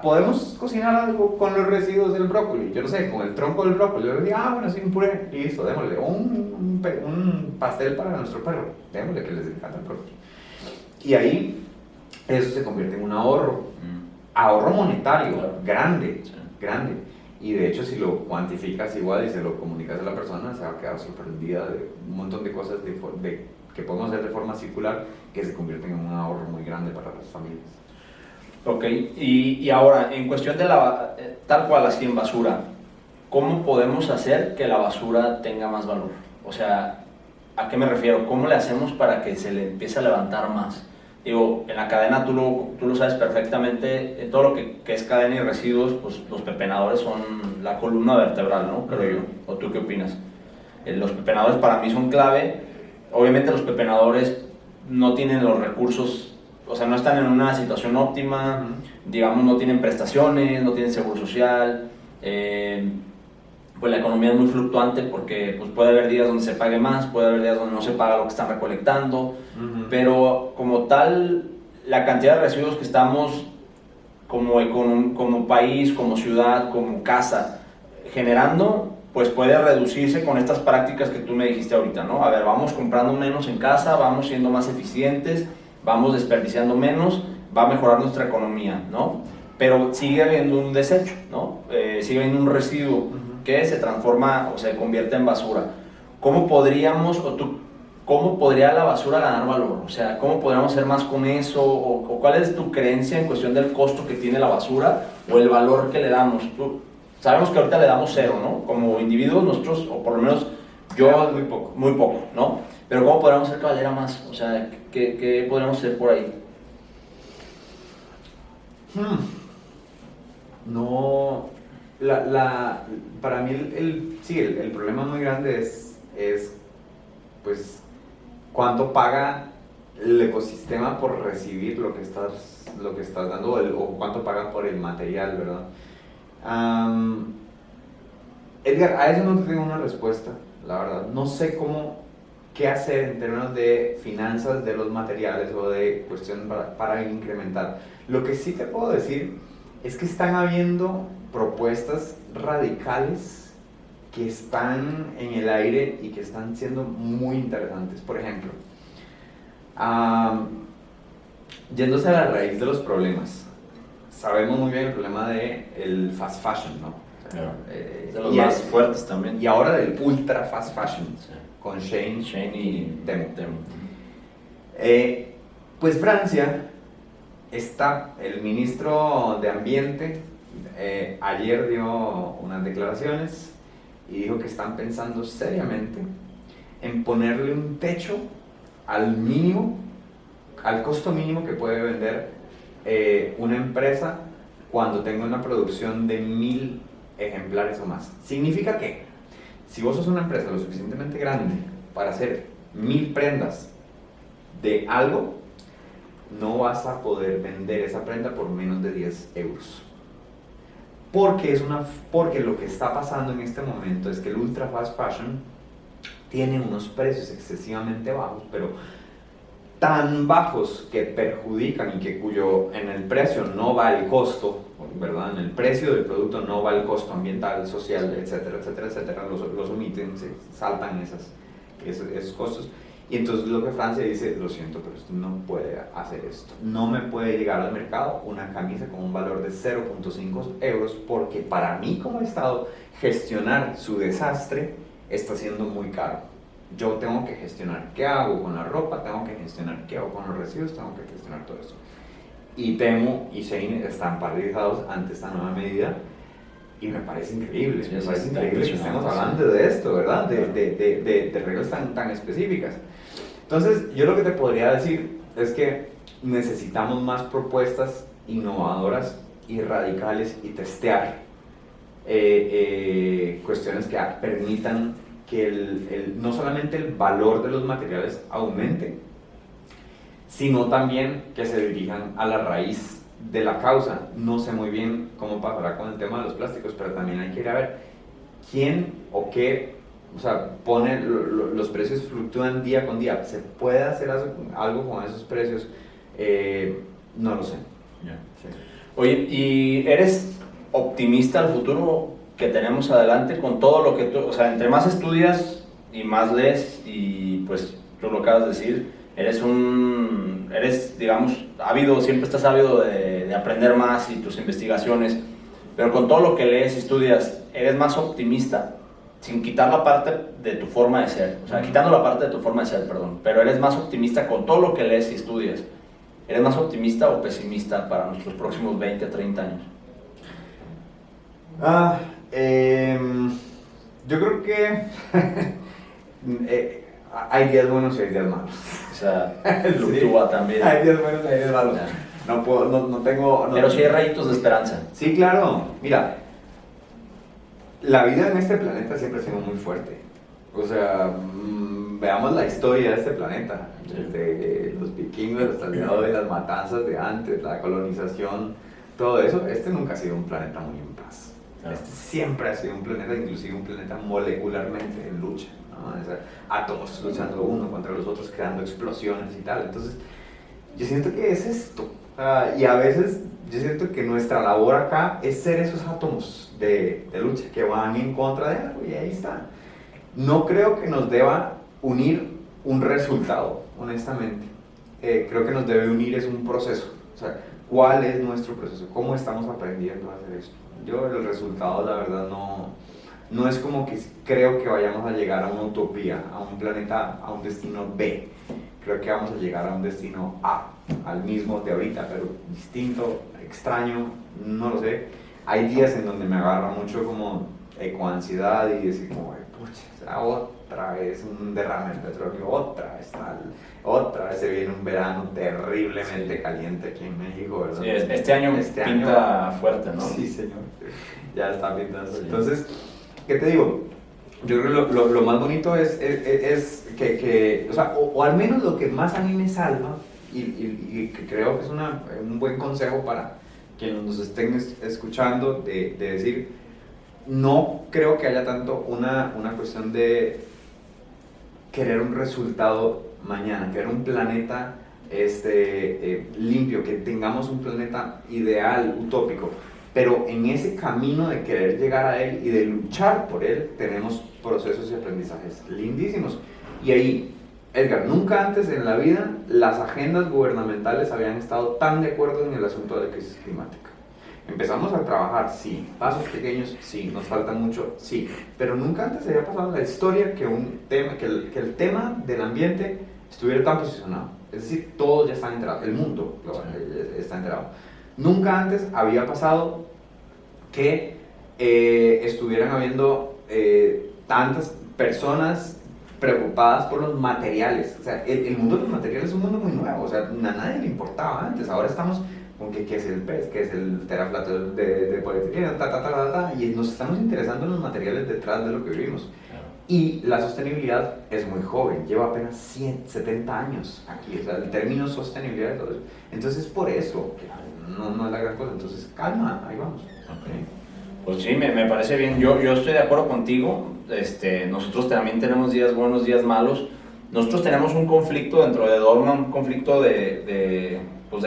¿Podemos cocinar algo con los residuos del brócoli? Yo no sé, con el tronco del brócoli. Yo le digo, bueno, sí, un puré, listo, démosle. Un pastel para nuestro perro, démosle, que les encanta el brócoli. Y ahí, eso se convierte en un ahorro monetario, grande. Y de hecho, si lo cuantificas igual y se lo comunicas a la persona, se va a quedar sorprendida de un montón de cosas que podemos hacer de forma circular que se convierten en un ahorro muy grande para las familias. Ok, y ahora, en cuestión de tal cual así en basura, ¿cómo podemos hacer que la basura tenga más valor? O sea, ¿a qué me refiero? ¿Cómo le hacemos para que se le empiece a levantar más? Digo, en la cadena tú lo sabes perfectamente, en todo lo que es cadena y residuos, pues los pepenadores son la columna vertebral, ¿no? Creo yo. ¿O tú qué opinas? Los pepenadores para mí son clave. Obviamente los pepenadores no tienen los recursos, o sea, no están en una situación óptima, digamos, no tienen prestaciones, no tienen seguro social, pues la economía es muy fluctuante porque pues puede haber días donde se pague más, puede haber días donde no se paga lo que están recolectando, pero como tal, la cantidad de residuos que estamos como país, como ciudad, como casa, generando, pues puede reducirse con estas prácticas que tú me dijiste ahorita, ¿no? A ver, vamos comprando menos en casa, vamos siendo más eficientes, vamos desperdiciando menos, va a mejorar nuestra economía, ¿no? Pero sigue habiendo un desecho, ¿no? Sigue habiendo un residuo que se transforma o se convierte en basura. ¿Cómo podríamos, o tú ¿cómo podría la basura ganar valor? O sea, ¿cómo podríamos hacer más con eso? ¿O cuál es tu creencia en cuestión del costo que tiene la basura o el valor que le damos? Sabemos que ahorita le damos cero, ¿no? Como individuos nosotros, o por lo menos yo, muy poco, ¿no? Pero ¿cómo podríamos hacer que valiera más? O sea, ¿qué podríamos hacer por ahí? No, para mí el problema muy grande es pues cuánto paga el ecosistema por recibir lo que estás dando o cuánto paga por el material, ¿verdad? Edgar, a eso no tengo una respuesta, la verdad. No sé qué hacer en términos de finanzas de los materiales o de cuestión para incrementar. Lo que sí te puedo decir es que están habiendo propuestas radicales que están en el aire y que están siendo muy interesantes. Por ejemplo, yéndose a la raíz de los problemas, sabemos muy bien el problema del fast fashion, ¿no? Claro. De los más fuertes también. Y ahora del ultra fast fashion, sí, con Shane y Temu. Pues Francia, el ministro de Ambiente ayer dio unas declaraciones y dijo que están pensando seriamente en ponerle un techo al costo mínimo que puede vender una empresa cuando tenga una producción de 1000 ejemplares o más. Significa que si vos sos una empresa lo suficientemente grande para hacer 1000 prendas de algo, no vas a poder vender esa prenda por menos de 10 euros. Porque lo que está pasando en este momento es que el ultra fast fashion tiene unos precios excesivamente bajos, pero tan bajos que perjudican y en el precio no va el costo, ¿verdad? En el precio del producto no va el costo ambiental, social, etcétera, etcétera, etcétera, los omiten, se saltan esos costos. Y entonces lo que Francia dice, lo siento, pero usted no puede hacer esto. No me puede llegar al mercado una camisa con un valor de 0.5 euros porque para mí como Estado gestionar su desastre está siendo muy caro. Yo tengo que gestionar qué hago con la ropa, tengo que gestionar qué hago con los residuos, tengo que gestionar todo eso. Y Temu y Shein están paralizados ante esta nueva medida y me parece increíble, me parece increíble que estemos hablando de esto, ¿verdad? De reglas tan específicas. Entonces, yo lo que te podría decir es que necesitamos más propuestas innovadoras y radicales y testear cuestiones que permitan que no solamente el valor de los materiales aumente, sino también que se dirijan a la raíz de la causa. No sé muy bien cómo pasará con el tema de los plásticos, pero también hay que ir a ver quién o qué, o sea, los precios fluctúan día con día. ¿Se puede hacer algo con esos precios? No lo sé. Yeah. Sí. Oye, ¿y eres optimista al futuro que tenemos adelante con todo lo que tú, o sea, entre más estudias y más lees y pues tú lo acabas de decir, digamos, siempre estás ávido de aprender más y tus investigaciones, pero con todo lo que lees y estudias, ¿eres más optimista? Sin quitar la parte de tu forma de ser, o sea, quitando la parte de tu forma de ser, perdón, pero ¿eres más optimista con todo lo que lees y estudias? ¿Eres más optimista o pesimista para nuestros próximos 20 a 30 años? Yo creo que hay días buenos y hay días malos. O sea, fluctúa también. Hay días buenos y hay días malos. No tengo... Pero sí hay rayitos de esperanza. Sí, claro. Mira, la vida en este planeta siempre ha sido muy fuerte. O sea, veamos la historia de este planeta. Desde los vikingos hasta el día de hoy, las matanzas de antes, la colonización, todo eso. Este nunca ha sido un planeta muy en paz. Este siempre ha sido un planeta, inclusive un planeta molecularmente en lucha, ¿no? O sea, átomos luchando uno contra los otros, creando explosiones y tal. Entonces, yo siento que es esto. Y a veces yo siento que nuestra labor acá es ser esos átomos de lucha que van en contra de algo, y ahí está. No creo que nos deba unir un resultado, honestamente. Creo que nos debe unir es un proceso. O sea, ¿cuál es nuestro proceso? ¿Cómo estamos aprendiendo a hacer esto? Yo el resultado, la verdad, no es como que creo que vayamos a llegar a una utopía, a un planeta, a un destino B. Creo que vamos a llegar a un destino A, al mismo de ahorita, pero distinto, extraño, no lo sé. Hay días en donde me agarra mucho como ecoansiedad y decir como, pucha, otra vez un derrame de petróleo, otra vez se viene un verano terriblemente caliente aquí en México, ¿verdad? Sí, este año pinta fuerte, ¿no? Sí, señor, ya está pintando. Sí. Entonces, ¿qué te digo? Yo creo que lo más bonito es que o sea, o al menos lo que más a mí me salva, y que creo que es un buen consejo para quienes nos estén escuchando, de decir, no creo que haya tanto una cuestión de querer un resultado mañana, querer un planeta limpio, que tengamos un planeta ideal, utópico, pero en ese camino de querer llegar a él y de luchar por él, tenemos procesos y aprendizajes lindísimos. Y ahí, Edgar, nunca antes en la vida las agendas gubernamentales habían estado tan de acuerdo en el asunto de la crisis climática. Empezamos a trabajar, sí, pasos pequeños, sí, nos falta mucho, sí, pero nunca antes había pasado en la historia que el tema del ambiente estuviera tan posicionado. Es decir, todos ya están enterados, el mundo está enterado. Nunca antes había pasado que estuvieran habiendo tantas personas preocupadas por los materiales. O sea, el mundo de los materiales es un mundo muy nuevo, o sea, a nadie le importaba antes. Ahora estamos con qué es el PET, qué es el teraflato de polietileno, y nos estamos interesando en los materiales detrás de lo que vivimos. Y la sostenibilidad es muy joven, lleva apenas 70 años aquí, o sea, el término sostenibilidad de todo eso. Entonces, por eso, que no es la gran cosa, entonces, calma, ahí vamos. Okay. Pues sí, me parece bien, yo estoy de acuerdo contigo, nosotros también tenemos días buenos, días malos. Nosotros tenemos un conflicto dentro de Dorma, un conflicto de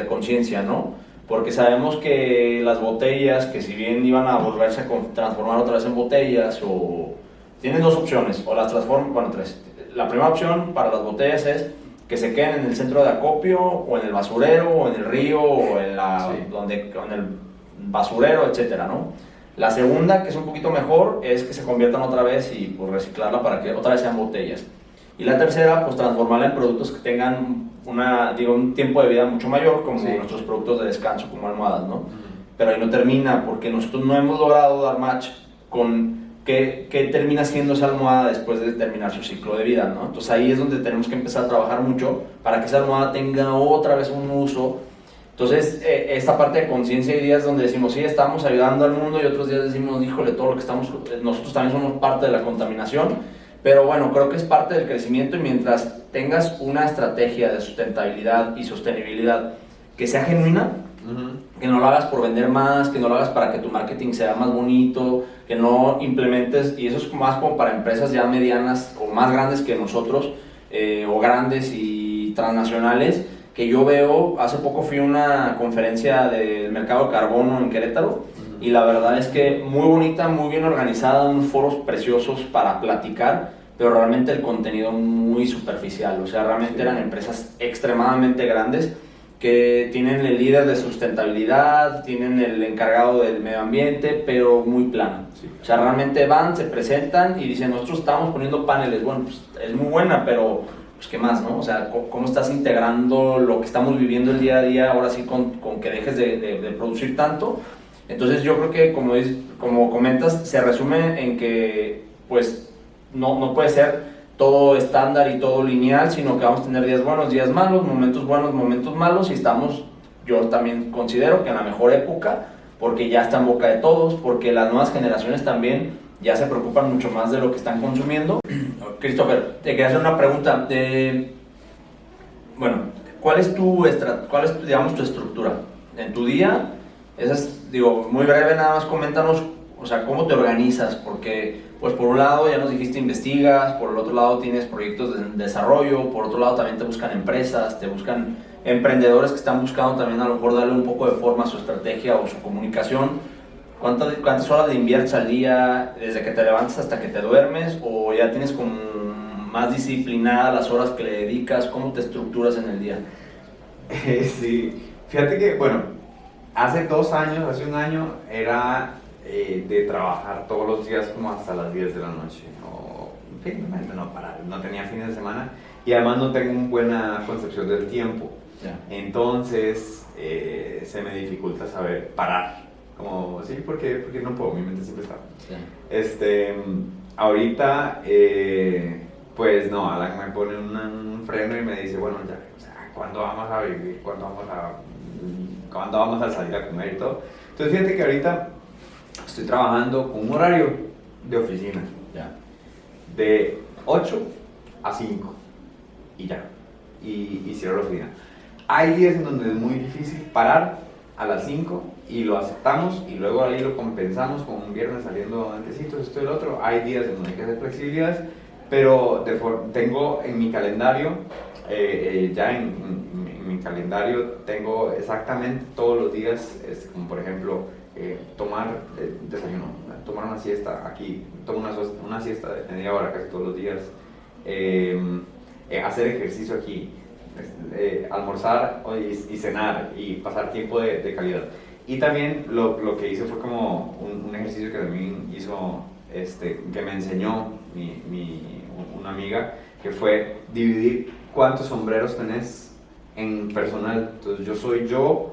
conciencia, ¿no? Porque sabemos que las botellas, que si bien iban a volverse a transformar otra vez en botellas, o tienen dos opciones, o las transforman, bueno, tres. La primera opción para las botellas es que se queden en el centro de acopio, o en el basurero, o en el río, o en el basurero, etcétera, ¿no? La segunda, que es un poquito mejor, es que se conviertan otra vez y pues reciclarla para que otra vez sean botellas. Y la tercera, pues transformarla en productos que tengan un tiempo de vida mucho mayor, como nuestros productos de descanso, como almohadas, ¿no? Pero ahí no termina, porque nosotros no hemos logrado dar match con qué termina siendo esa almohada después de terminar su ciclo de vida, ¿no? Entonces ahí es donde tenemos que empezar a trabajar mucho para que esa almohada tenga otra vez un uso. Entonces, esta parte de conciencia, hay días donde decimos, sí, estamos ayudando al mundo, y otros días decimos, híjole, todo lo que nosotros también somos parte de la contaminación. Pero bueno, creo que es parte del crecimiento, y mientras tengas una estrategia de sustentabilidad y sostenibilidad que sea genuina, que no lo hagas por vender más, que no lo hagas para que tu marketing sea más bonito, que no implementes, y eso es más como para empresas ya medianas o más grandes que nosotros, o grandes y transnacionales, que yo veo. Hace poco fui a una conferencia del mercado de carbono en Querétaro, y la verdad es que muy bonita, muy bien organizada, unos foros preciosos para platicar, pero realmente el contenido muy superficial. O sea, realmente eran empresas extremadamente grandes que tienen el líder de sustentabilidad, tienen el encargado del medio ambiente, pero muy plano. Sí. O sea, realmente van, se presentan y dicen, nosotros estamos poniendo paneles. Bueno, pues es muy buena, pero pues qué más, ¿no? O sea, ¿cómo estás integrando lo que estamos viviendo el día a día ahora sí con que dejes de producir tanto? Entonces yo creo que, como comentas, se resume en que pues no puede ser todo estándar y todo lineal, sino que vamos a tener días buenos, días malos, momentos buenos, momentos malos, y yo también considero que en la mejor época, porque ya está en boca de todos, porque las nuevas generaciones también ya se preocupan mucho más de lo que están consumiendo. Christopher, te quería hacer una pregunta. Bueno, ¿cuál es digamos, tu estructura en tu día? Esa es, muy breve, nada más coméntanos, o sea, cómo te organizas, porque, pues, por un lado ya nos dijiste investigas, por el otro lado tienes proyectos de desarrollo, por otro lado también te buscan empresas, te buscan emprendedores que están buscando también a lo mejor darle un poco de forma a su estrategia o su comunicación. ¿Cuántas horas le inviertes al día, desde que te levantas hasta que te duermes, o ya tienes como más disciplinadas las horas que le dedicas? ¿Cómo te estructuras en el día? Sí, fíjate que, bueno, hace un año era de trabajar todos los días como hasta las 10 de la noche, o en fin, no parar, no tenía fines de semana y además no tengo una buena concepción del tiempo. Ya. Entonces se me dificulta saber parar, como, sí, porque no puedo, mi mente siempre está. Ya. Ahorita, pues no, Alan me pone un freno y me dice, bueno, ya, o sea, ¿cuándo vamos a vivir? ¿Cuándo vamos a salir a comer y todo? Entonces fíjate que ahorita estoy trabajando con un horario de oficina, Ya. de 8 a 5 y ya, y cierro la oficina. Hay días en donde es muy difícil parar a las 5 y lo aceptamos y luego ahí lo compensamos con un viernes saliendo antecitos, esto y el otro. Hay días en donde hay que hacer flexibilidades, pero tengo en mi calendario, ya en mi calendario tengo exactamente todos los días, como por ejemplo tomar desayuno, tomar una siesta aquí, tomo una siesta de media hora casi todos los días, hacer ejercicio aquí, almorzar y cenar y pasar tiempo de calidad. Y también lo que hice fue como un ejercicio que también hizo, que me enseñó una amiga, que fue dividir cuántos sombreros tenés en personal. Entonces yo soy yo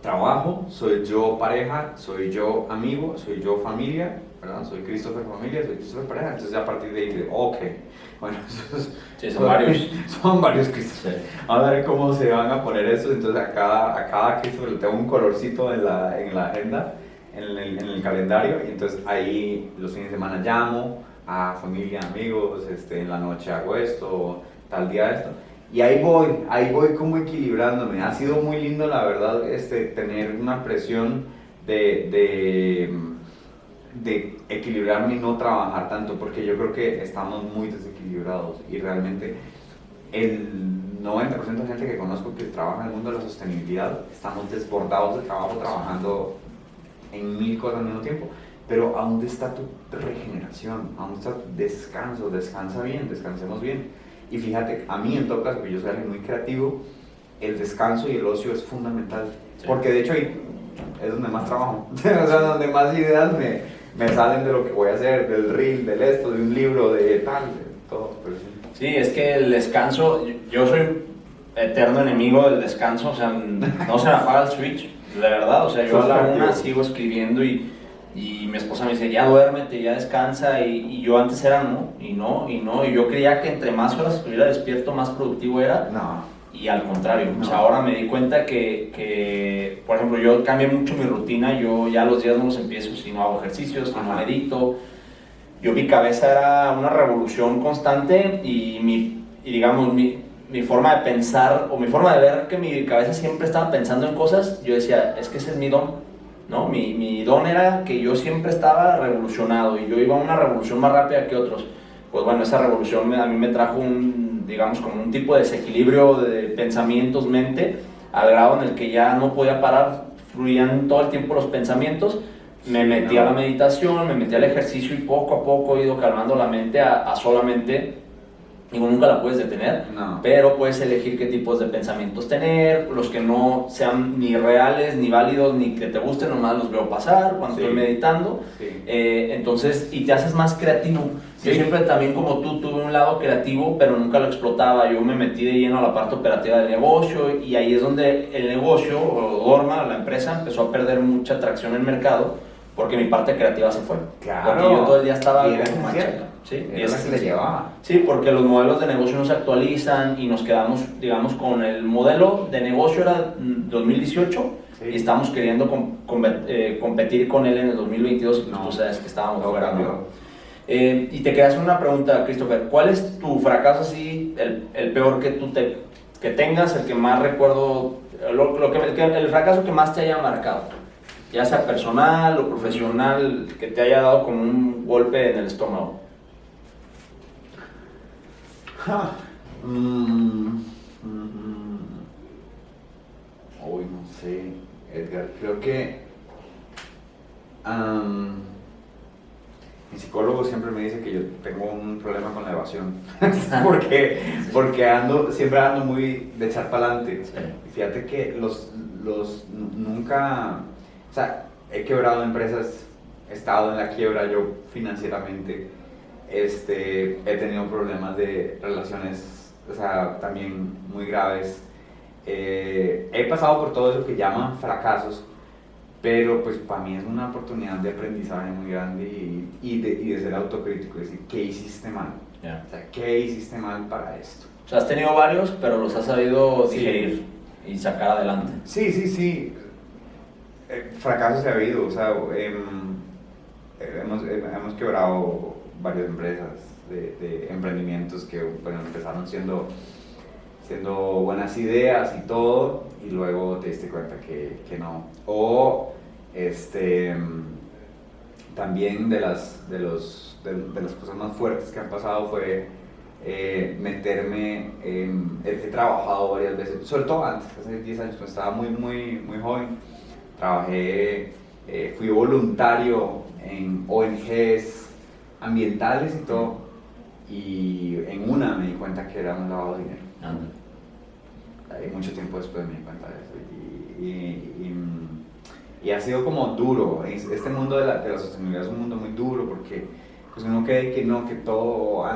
trabajo, soy yo pareja, soy yo amigo, soy yo familia, ¿verdad? Soy Christopher familia, soy Christopher pareja. Entonces a partir de ahí, ok, bueno, Sí, son varios. Son varios Christopher. Sí. Vamos a ver cómo se van a poner eso. Entonces a cada Christopher le tengo un colorcito en la agenda, en el calendario, y entonces ahí los fines de semana llamo a familia, amigos, en la noche hago esto, tal día esto. Y ahí voy como equilibrándome. Ha sido muy lindo, la verdad, tener una presión de equilibrarme y no trabajar tanto, porque yo creo que estamos muy desequilibrados y realmente el 90% de gente que conozco que trabaja en el mundo de la sostenibilidad estamos desbordados de trabajo, trabajando en 1000 cosas al mismo tiempo. Pero ¿a dónde está tu regeneración? ¿A dónde está tu descanso? Descansa bien, descansemos bien. Y fíjate, a mí en todo caso, que yo soy alguien muy creativo, el descanso y el ocio es fundamental. Sí. Porque de hecho ahí es donde más trabajo. O sea, donde más ideas me salen de lo que voy a hacer, del reel, del esto, de un libro, de tal, de todo. Pero sí. Sí, es que el descanso, yo soy eterno enemigo del descanso, o sea, no se me apaga el switch, de verdad, o sea, yo a la una sigo escribiendo y mi esposa me dice, ya duérmete, ya descansa, y yo antes era y yo creía que entre más horas estuviera despierto, más productivo era, y al contrario, no. O sea, ahora me di cuenta que, por ejemplo, yo cambié mucho mi rutina, yo ya los días no los empiezo si no hago ejercicios, si no medito. Yo, mi cabeza era una revolución constante y digamos, mi forma de pensar o mi forma de ver que mi cabeza siempre estaba pensando en cosas, yo decía, es que ese es mi don, ¿no? Mi don era que yo siempre estaba revolucionado y yo iba a una revolución más rápida que otros. Pues bueno, esa revolución a mí me trajo digamos, como un tipo de desequilibrio de pensamientos, mente, al grado en el que ya no podía parar, fluían todo el tiempo los pensamientos. Me metí a la meditación, me metí al ejercicio y poco a poco he ido calmando la mente a solamente, digo, nunca la puedes detener, pero puedes elegir qué tipos de pensamientos tener, los que no sean ni reales, ni válidos, ni que te gusten, nomás los veo pasar cuando estoy meditando, entonces, y te haces más creativo. Yo siempre también como tú tuve un lado creativo, pero nunca lo explotaba. Yo me metí de lleno a la parte operativa del negocio y ahí es donde el negocio, o Dorma, la empresa, empezó a perder mucha tracción en el mercado porque mi parte creativa se fue. Claro. Porque yo todo el día estaba como manchando. Sí, y es la que le llevaba. Sí, porque los modelos de negocio no se actualizan y nos quedamos, digamos, con el modelo de negocio era 2018 y estamos queriendo competir con él en el 2022 y pues tú sabes que estábamos fuera. Y te quedas una pregunta, Christopher, ¿cuál es tu fracaso así, el peor que tú que tengas, el que más recuerdo, el fracaso que más te haya marcado? Ya sea personal o profesional, que te haya dado como un golpe en el estómago. Uy, no sé, Edgar, creo que mi psicólogo siempre me dice que yo tengo un problema con la evasión porque siempre ando muy de echar para adelante. Fíjate que nunca, o sea, he quebrado empresas, he estado en la quiebra yo financieramente, he tenido problemas de relaciones, o sea, también muy graves. He pasado por todo eso que llaman fracasos, pero pues para mí es una oportunidad de aprendizaje muy grande y de ser autocrítico, decir, ¿qué hiciste mal? Yeah. O sea, ¿qué hiciste mal para esto? O sea, has tenido varios, pero los has sabido Sí. digerir y sacar adelante. Sí. Fracasos ha habido, o sea, hemos quebrado varias empresas de emprendimientos que bueno, empezaron siendo buenas ideas y todo, y luego te diste cuenta que no. O también de las cosas más fuertes que han pasado fue meterme he trabajado varias veces, sobre todo antes, hace 10 años, cuando estaba muy joven, trabajé, fui voluntario en ONGs ambientales y todo, y en una me di cuenta que era un lavado de dinero. Y mucho tiempo después me di cuenta de eso, y ha sido como duro. Este mundo de la sostenibilidad es un mundo muy duro porque pues uno cree que no, que todo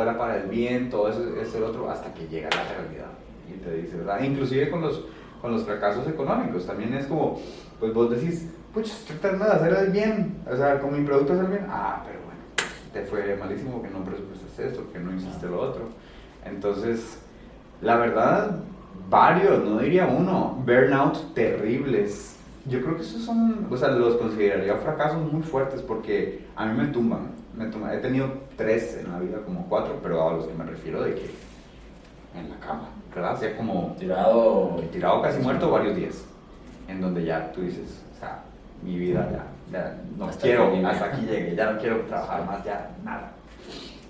era para el bien, todo eso es el otro, hasta que llega la realidad y te dice, ¿verdad? Inclusive con los fracasos económicos también es como, pues vos decís, pues estoy tratando de hacer el bien, o sea, con mi producto hacer el bien, pero bueno, te fue malísimo porque no presupuestaste esto, porque no hiciste lo otro. Entonces, la verdad, varios, no diría uno, burnout terribles. Yo creo que esos son, o sea, los consideraría fracasos muy fuertes porque a mí me tumban. He tenido 3 en la vida, como 4, pero a los que me refiero de que en la cama, ¿verdad? O sea, como tirado casi muerto varios días, en donde ya tú dices, o sea, mi vida ya no hasta quiero, hasta aquí llegué, ya no quiero trabajar más, ya nada.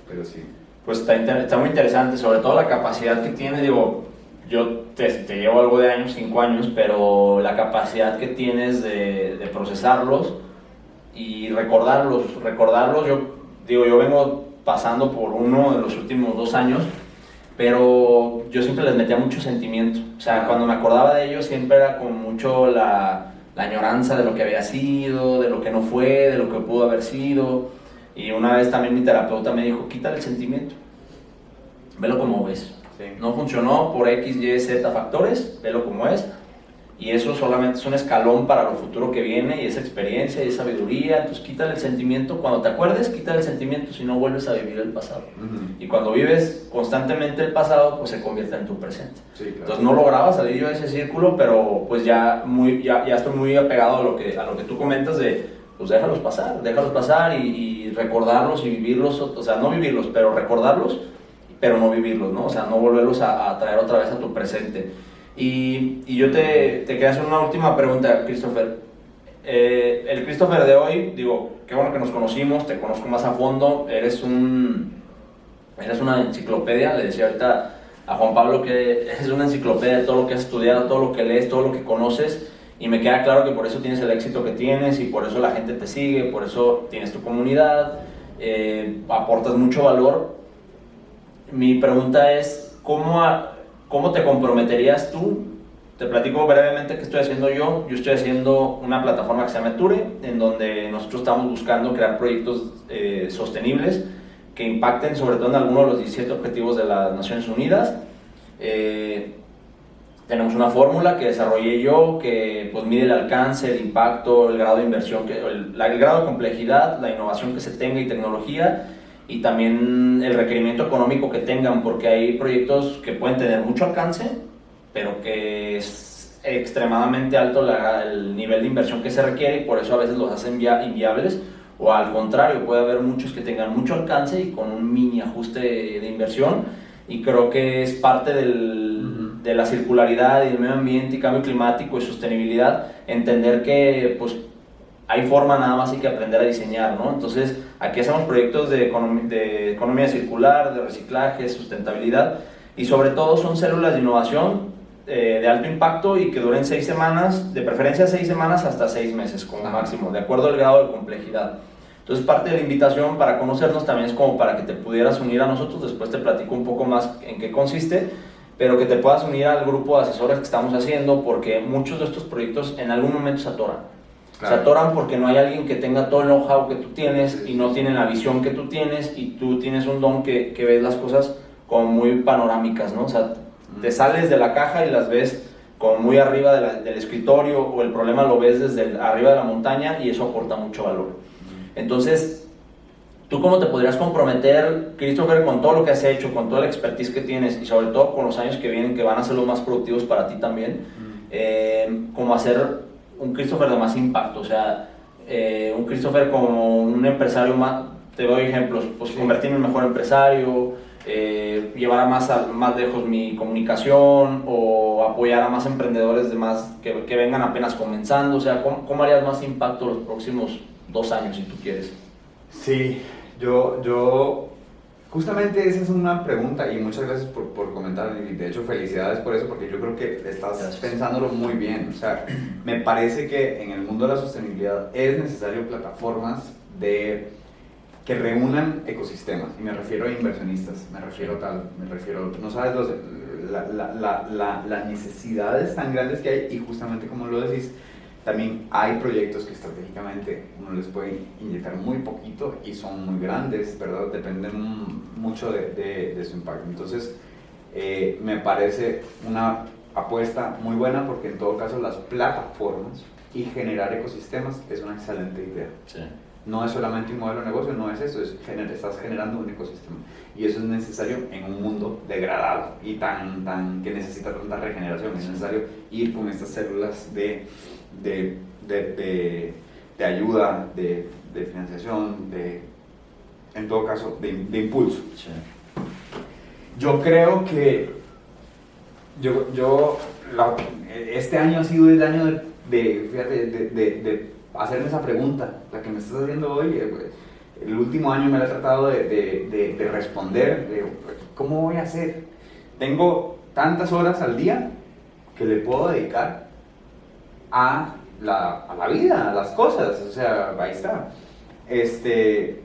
Pero sí. Pues está muy interesante, sobre todo la capacidad que tiene, digo, yo te llevo algo de años, 5 años, pero la capacidad que tienes de procesarlos y recordarlos, yo vengo pasando por uno de los últimos 2 años, pero yo siempre les metía mucho sentimiento, o sea, cuando me acordaba de ellos siempre era con mucho la añoranza de lo que había sido, de lo que no fue, de lo que pudo haber sido, y una vez también mi terapeuta me dijo, quítale el sentimiento, velo como ves, Sí. no funcionó por X, Y, Z factores, velo como es, y eso solamente es un escalón para lo futuro que viene, y esa experiencia y esa sabiduría. Entonces quítale el sentimiento, cuando te acuerdes, quítale el sentimiento, si no vuelves a vivir el pasado. Y cuando vives constantemente el pasado, pues se convierte en tu presente. Sí, claro. Entonces no lograba salir yo de ese círculo, pero pues ya estoy muy apegado a lo que tú comentas de, pues déjalos pasar y recordarlos y vivirlos, o sea, no vivirlos, pero recordarlos, pero no vivirlos, ¿no? O sea, no volverlos a traer otra vez a tu presente. Y yo te quería hacer una última pregunta, Christopher. El Christopher de hoy, digo, qué bueno que nos conocimos, te conozco más a fondo, eres una enciclopedia, le decía ahorita a Juan Pablo que eres una enciclopedia de todo lo que has estudiado, todo lo que lees, todo lo que conoces, y me queda claro que por eso tienes el éxito que tienes y por eso la gente te sigue, por eso tienes tu comunidad, aportas mucho valor. Mi pregunta es, ¿cómo te comprometerías tú? Te platico brevemente qué estoy haciendo yo. Yo estoy haciendo una plataforma que se llama Ture, en donde nosotros estamos buscando crear proyectos sostenibles que impacten sobre todo en algunos de los 17 objetivos de las Naciones Unidas. Tenemos una fórmula que desarrollé yo que pues, mide el alcance, el impacto, el grado de inversión, el grado de complejidad, la innovación que se tenga y tecnología, y también el requerimiento económico que tengan, porque hay proyectos que pueden tener mucho alcance, pero que es extremadamente alto el nivel de inversión que se requiere y por eso a veces los hacen inviables, o al contrario, puede haber muchos que tengan mucho alcance y con un mini ajuste de inversión, y creo que es parte de la circularidad y el medio ambiente y cambio climático y sostenibilidad, entender que pues hay forma, nada más hay que aprender a diseñar, ¿no? Entonces, aquí hacemos proyectos de economía circular, de reciclaje, sustentabilidad, y sobre todo son células de innovación de alto impacto y que duren 6 semanas, de preferencia 6 semanas hasta 6 meses como máximo, de acuerdo al grado de complejidad. Entonces, parte de la invitación para conocernos también es como para que te pudieras unir a nosotros, después te platico un poco más en qué consiste, pero que te puedas unir al grupo de asesores que estamos haciendo, porque muchos de estos proyectos en algún momento se atoran. Se atoran porque no hay alguien que tenga todo el know-how que tú tienes y no tienen la visión que tú tienes, y tú tienes un don que ves las cosas como muy panorámicas, ¿no? O sea, te sales de la caja y las ves como muy arriba del escritorio, o el problema lo ves desde arriba de la montaña, y eso aporta mucho valor. Entonces, ¿tú cómo te podrías comprometer, Christopher, con todo lo que has hecho, con toda la expertise que tienes y sobre todo con los años que vienen, que van a ser los más productivos para ti también, como hacer un Christopher de más impacto? O sea, un Christopher como un empresario más, te doy ejemplos, pues convertirme en mejor empresario, llevar más lejos mi comunicación, o apoyar a más emprendedores que vengan apenas comenzando. O sea, ¿cómo harías más impacto los próximos 2 años, si tú quieres? Sí, justamente esa es una pregunta, y muchas gracias por comentar, y de hecho felicidades por eso, porque yo creo que estás pensándolo muy bien. O sea, me parece que en el mundo de la sostenibilidad es necesario plataformas que reúnan ecosistemas, y me refiero a inversionistas, me refiero no sabes las necesidades tan grandes que hay, y justamente como lo decís, también hay proyectos que estratégicamente uno les puede inyectar muy poquito y son muy grandes, ¿verdad? Dependen mucho de su impacto. Entonces, me parece una apuesta muy buena, porque en todo caso las plataformas y generar ecosistemas es una excelente idea. Sí. No es solamente un modelo de negocio, no es eso, estás generando un ecosistema, y eso es necesario en un mundo degradado y que necesita tanta regeneración. Es necesario ir con estas células de ayuda, de financiación, en todo caso de impulso. Sí. Yo creo que este año ha sido el año de hacerme esa pregunta, la que me estás haciendo hoy. El último año me la he tratado de responder, ¿cómo voy a hacer? Tengo tantas horas al día que le puedo dedicar a la vida, a las cosas. O sea, ahí está. Hice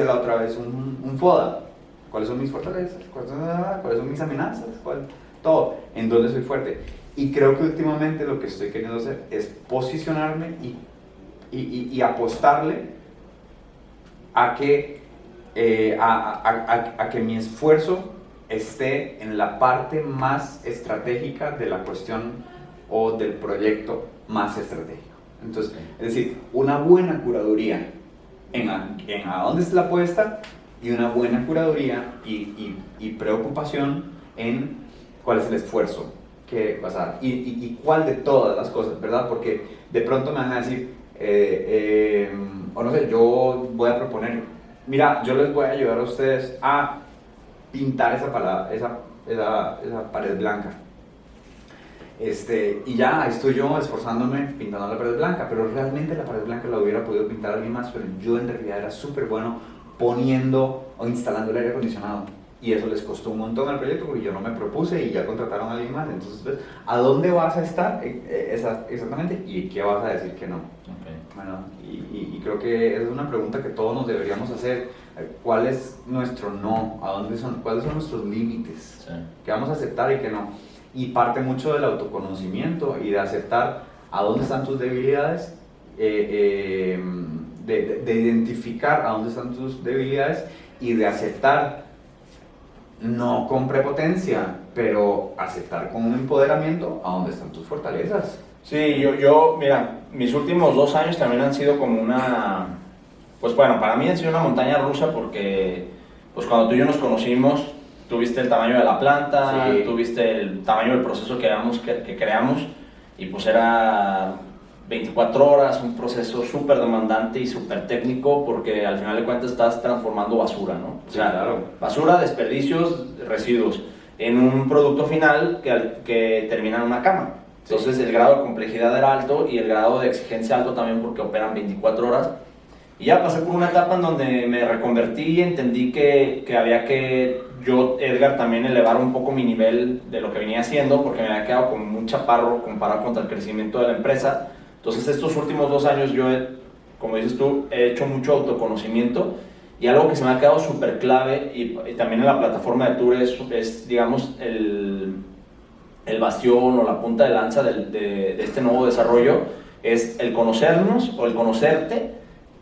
la otra vez un FODA. ¿Cuáles son mis fortalezas? ¿Cuáles son mis amenazas? Todo. ¿En dónde soy fuerte? Y creo que últimamente lo que estoy queriendo hacer es posicionarme y apostarle a que mi esfuerzo esté en la parte más estratégica de la cuestión o del proyecto más estratégico. Entonces, es decir, una buena curaduría en a dónde está la apuesta, y una buena curaduría y preocupación en cuál es el esfuerzo que vas a dar, y cuál de todas las cosas, ¿verdad? Porque de pronto me van a decir, o no sé, yo voy a proponer, mira, yo les voy a ayudar a ustedes a pintar esa pared blanca. Y ya estoy yo esforzándome pintando la pared blanca, pero realmente la pared blanca la hubiera podido pintar alguien más, pero yo en realidad era súper bueno poniendo o instalando el aire acondicionado, y eso les costó un montón al proyecto porque yo no me propuse y ya contrataron a alguien más. Entonces, pues, ¿a dónde vas a estar exactamente, y qué vas a decir que no? Okay. Bueno, y creo que es una pregunta que todos nos deberíamos hacer. ¿Cuál es nuestro no? ¿Cuáles son nuestros límites? Sí. ¿Qué vamos a aceptar y qué no? Y parte mucho del autoconocimiento y de aceptar a dónde están tus debilidades, de identificar a dónde están tus debilidades, y de aceptar, no con prepotencia, pero aceptar con un empoderamiento a dónde están tus fortalezas. Sí, yo, mira, mis últimos 2 años también han sido como pues bueno, para mí han sido una montaña rusa, porque pues cuando tú y yo nos conocimos, tuviste el tamaño de la planta, sí, tuviste el tamaño del proceso que creamos, y pues era 24 horas, un proceso súper demandante y súper técnico, porque al final de cuentas estás transformando basura, ¿no? O sea, sí, claro. Basura, desperdicios, residuos, en un producto final que termina en una cama. Entonces el grado de complejidad era alto, y el grado de exigencia alto también, porque operan 24 horas. Y ya pasé por una etapa en donde me reconvertí y entendí que había que yo, Edgar, también elevar un poco mi nivel de lo que venía haciendo, porque me había quedado como un chaparro comparado contra el crecimiento de la empresa. Entonces estos últimos 2 años yo, como dices tú, he hecho mucho autoconocimiento, y algo que se me ha quedado súper clave, y también en la plataforma de Tour es digamos, el bastión o la punta de lanza de este nuevo desarrollo, es el conocernos o el conocerte,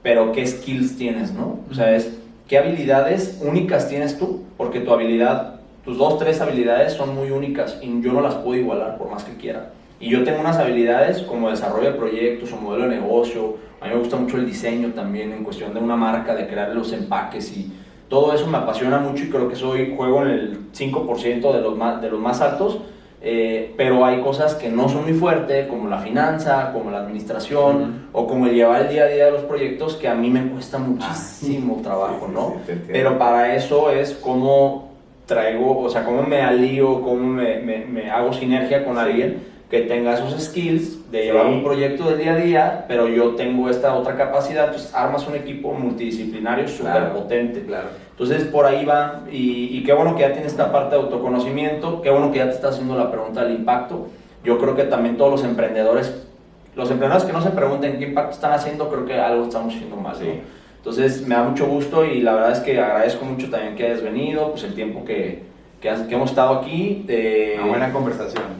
pero qué skills tienes, ¿no? O sea, es qué habilidades únicas tienes tú, porque tu habilidad, tus 2, 3 habilidades son muy únicas y yo no las puedo igualar por más que quiera. Y yo tengo unas habilidades como desarrollo de proyectos o modelo de negocio. A mí me gusta mucho el diseño también en cuestión de una marca, de crear los empaques y todo eso me apasiona mucho y creo que juego en el 5% de los más altos, pero hay cosas que no son muy fuertes, como la finanza, como la administración o como el llevar el día a día de los proyectos, que a mí me cuesta muchísimo trabajo, ¿no? Pero para eso es cómo traigo, o sea, cómo me alío, cómo me hago sinergia con alguien que tenga esos skills de llevar un proyecto del día a día, pero yo tengo esta otra capacidad, entonces armas un equipo multidisciplinario súper potente. Claro. Entonces por ahí va, y qué bueno que ya tienes esta parte de autoconocimiento, qué bueno que ya te estás haciendo la pregunta del impacto. Yo creo que también todos los emprendedores que no se pregunten qué impacto están haciendo, creo que algo estamos haciendo mal, ¿no? Entonces me da mucho gusto y la verdad es que agradezco mucho también que hayas venido, pues el tiempo que hemos estado aquí. Una buena conversación.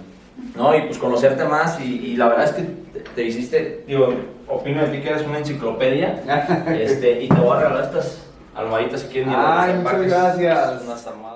No, y pues conocerte más y la verdad es que te hiciste, digo, opino de ti que eres una enciclopedia y te voy a regalar estas almohaditas si quieren. Ay, muchas gracias. Unas almohadas.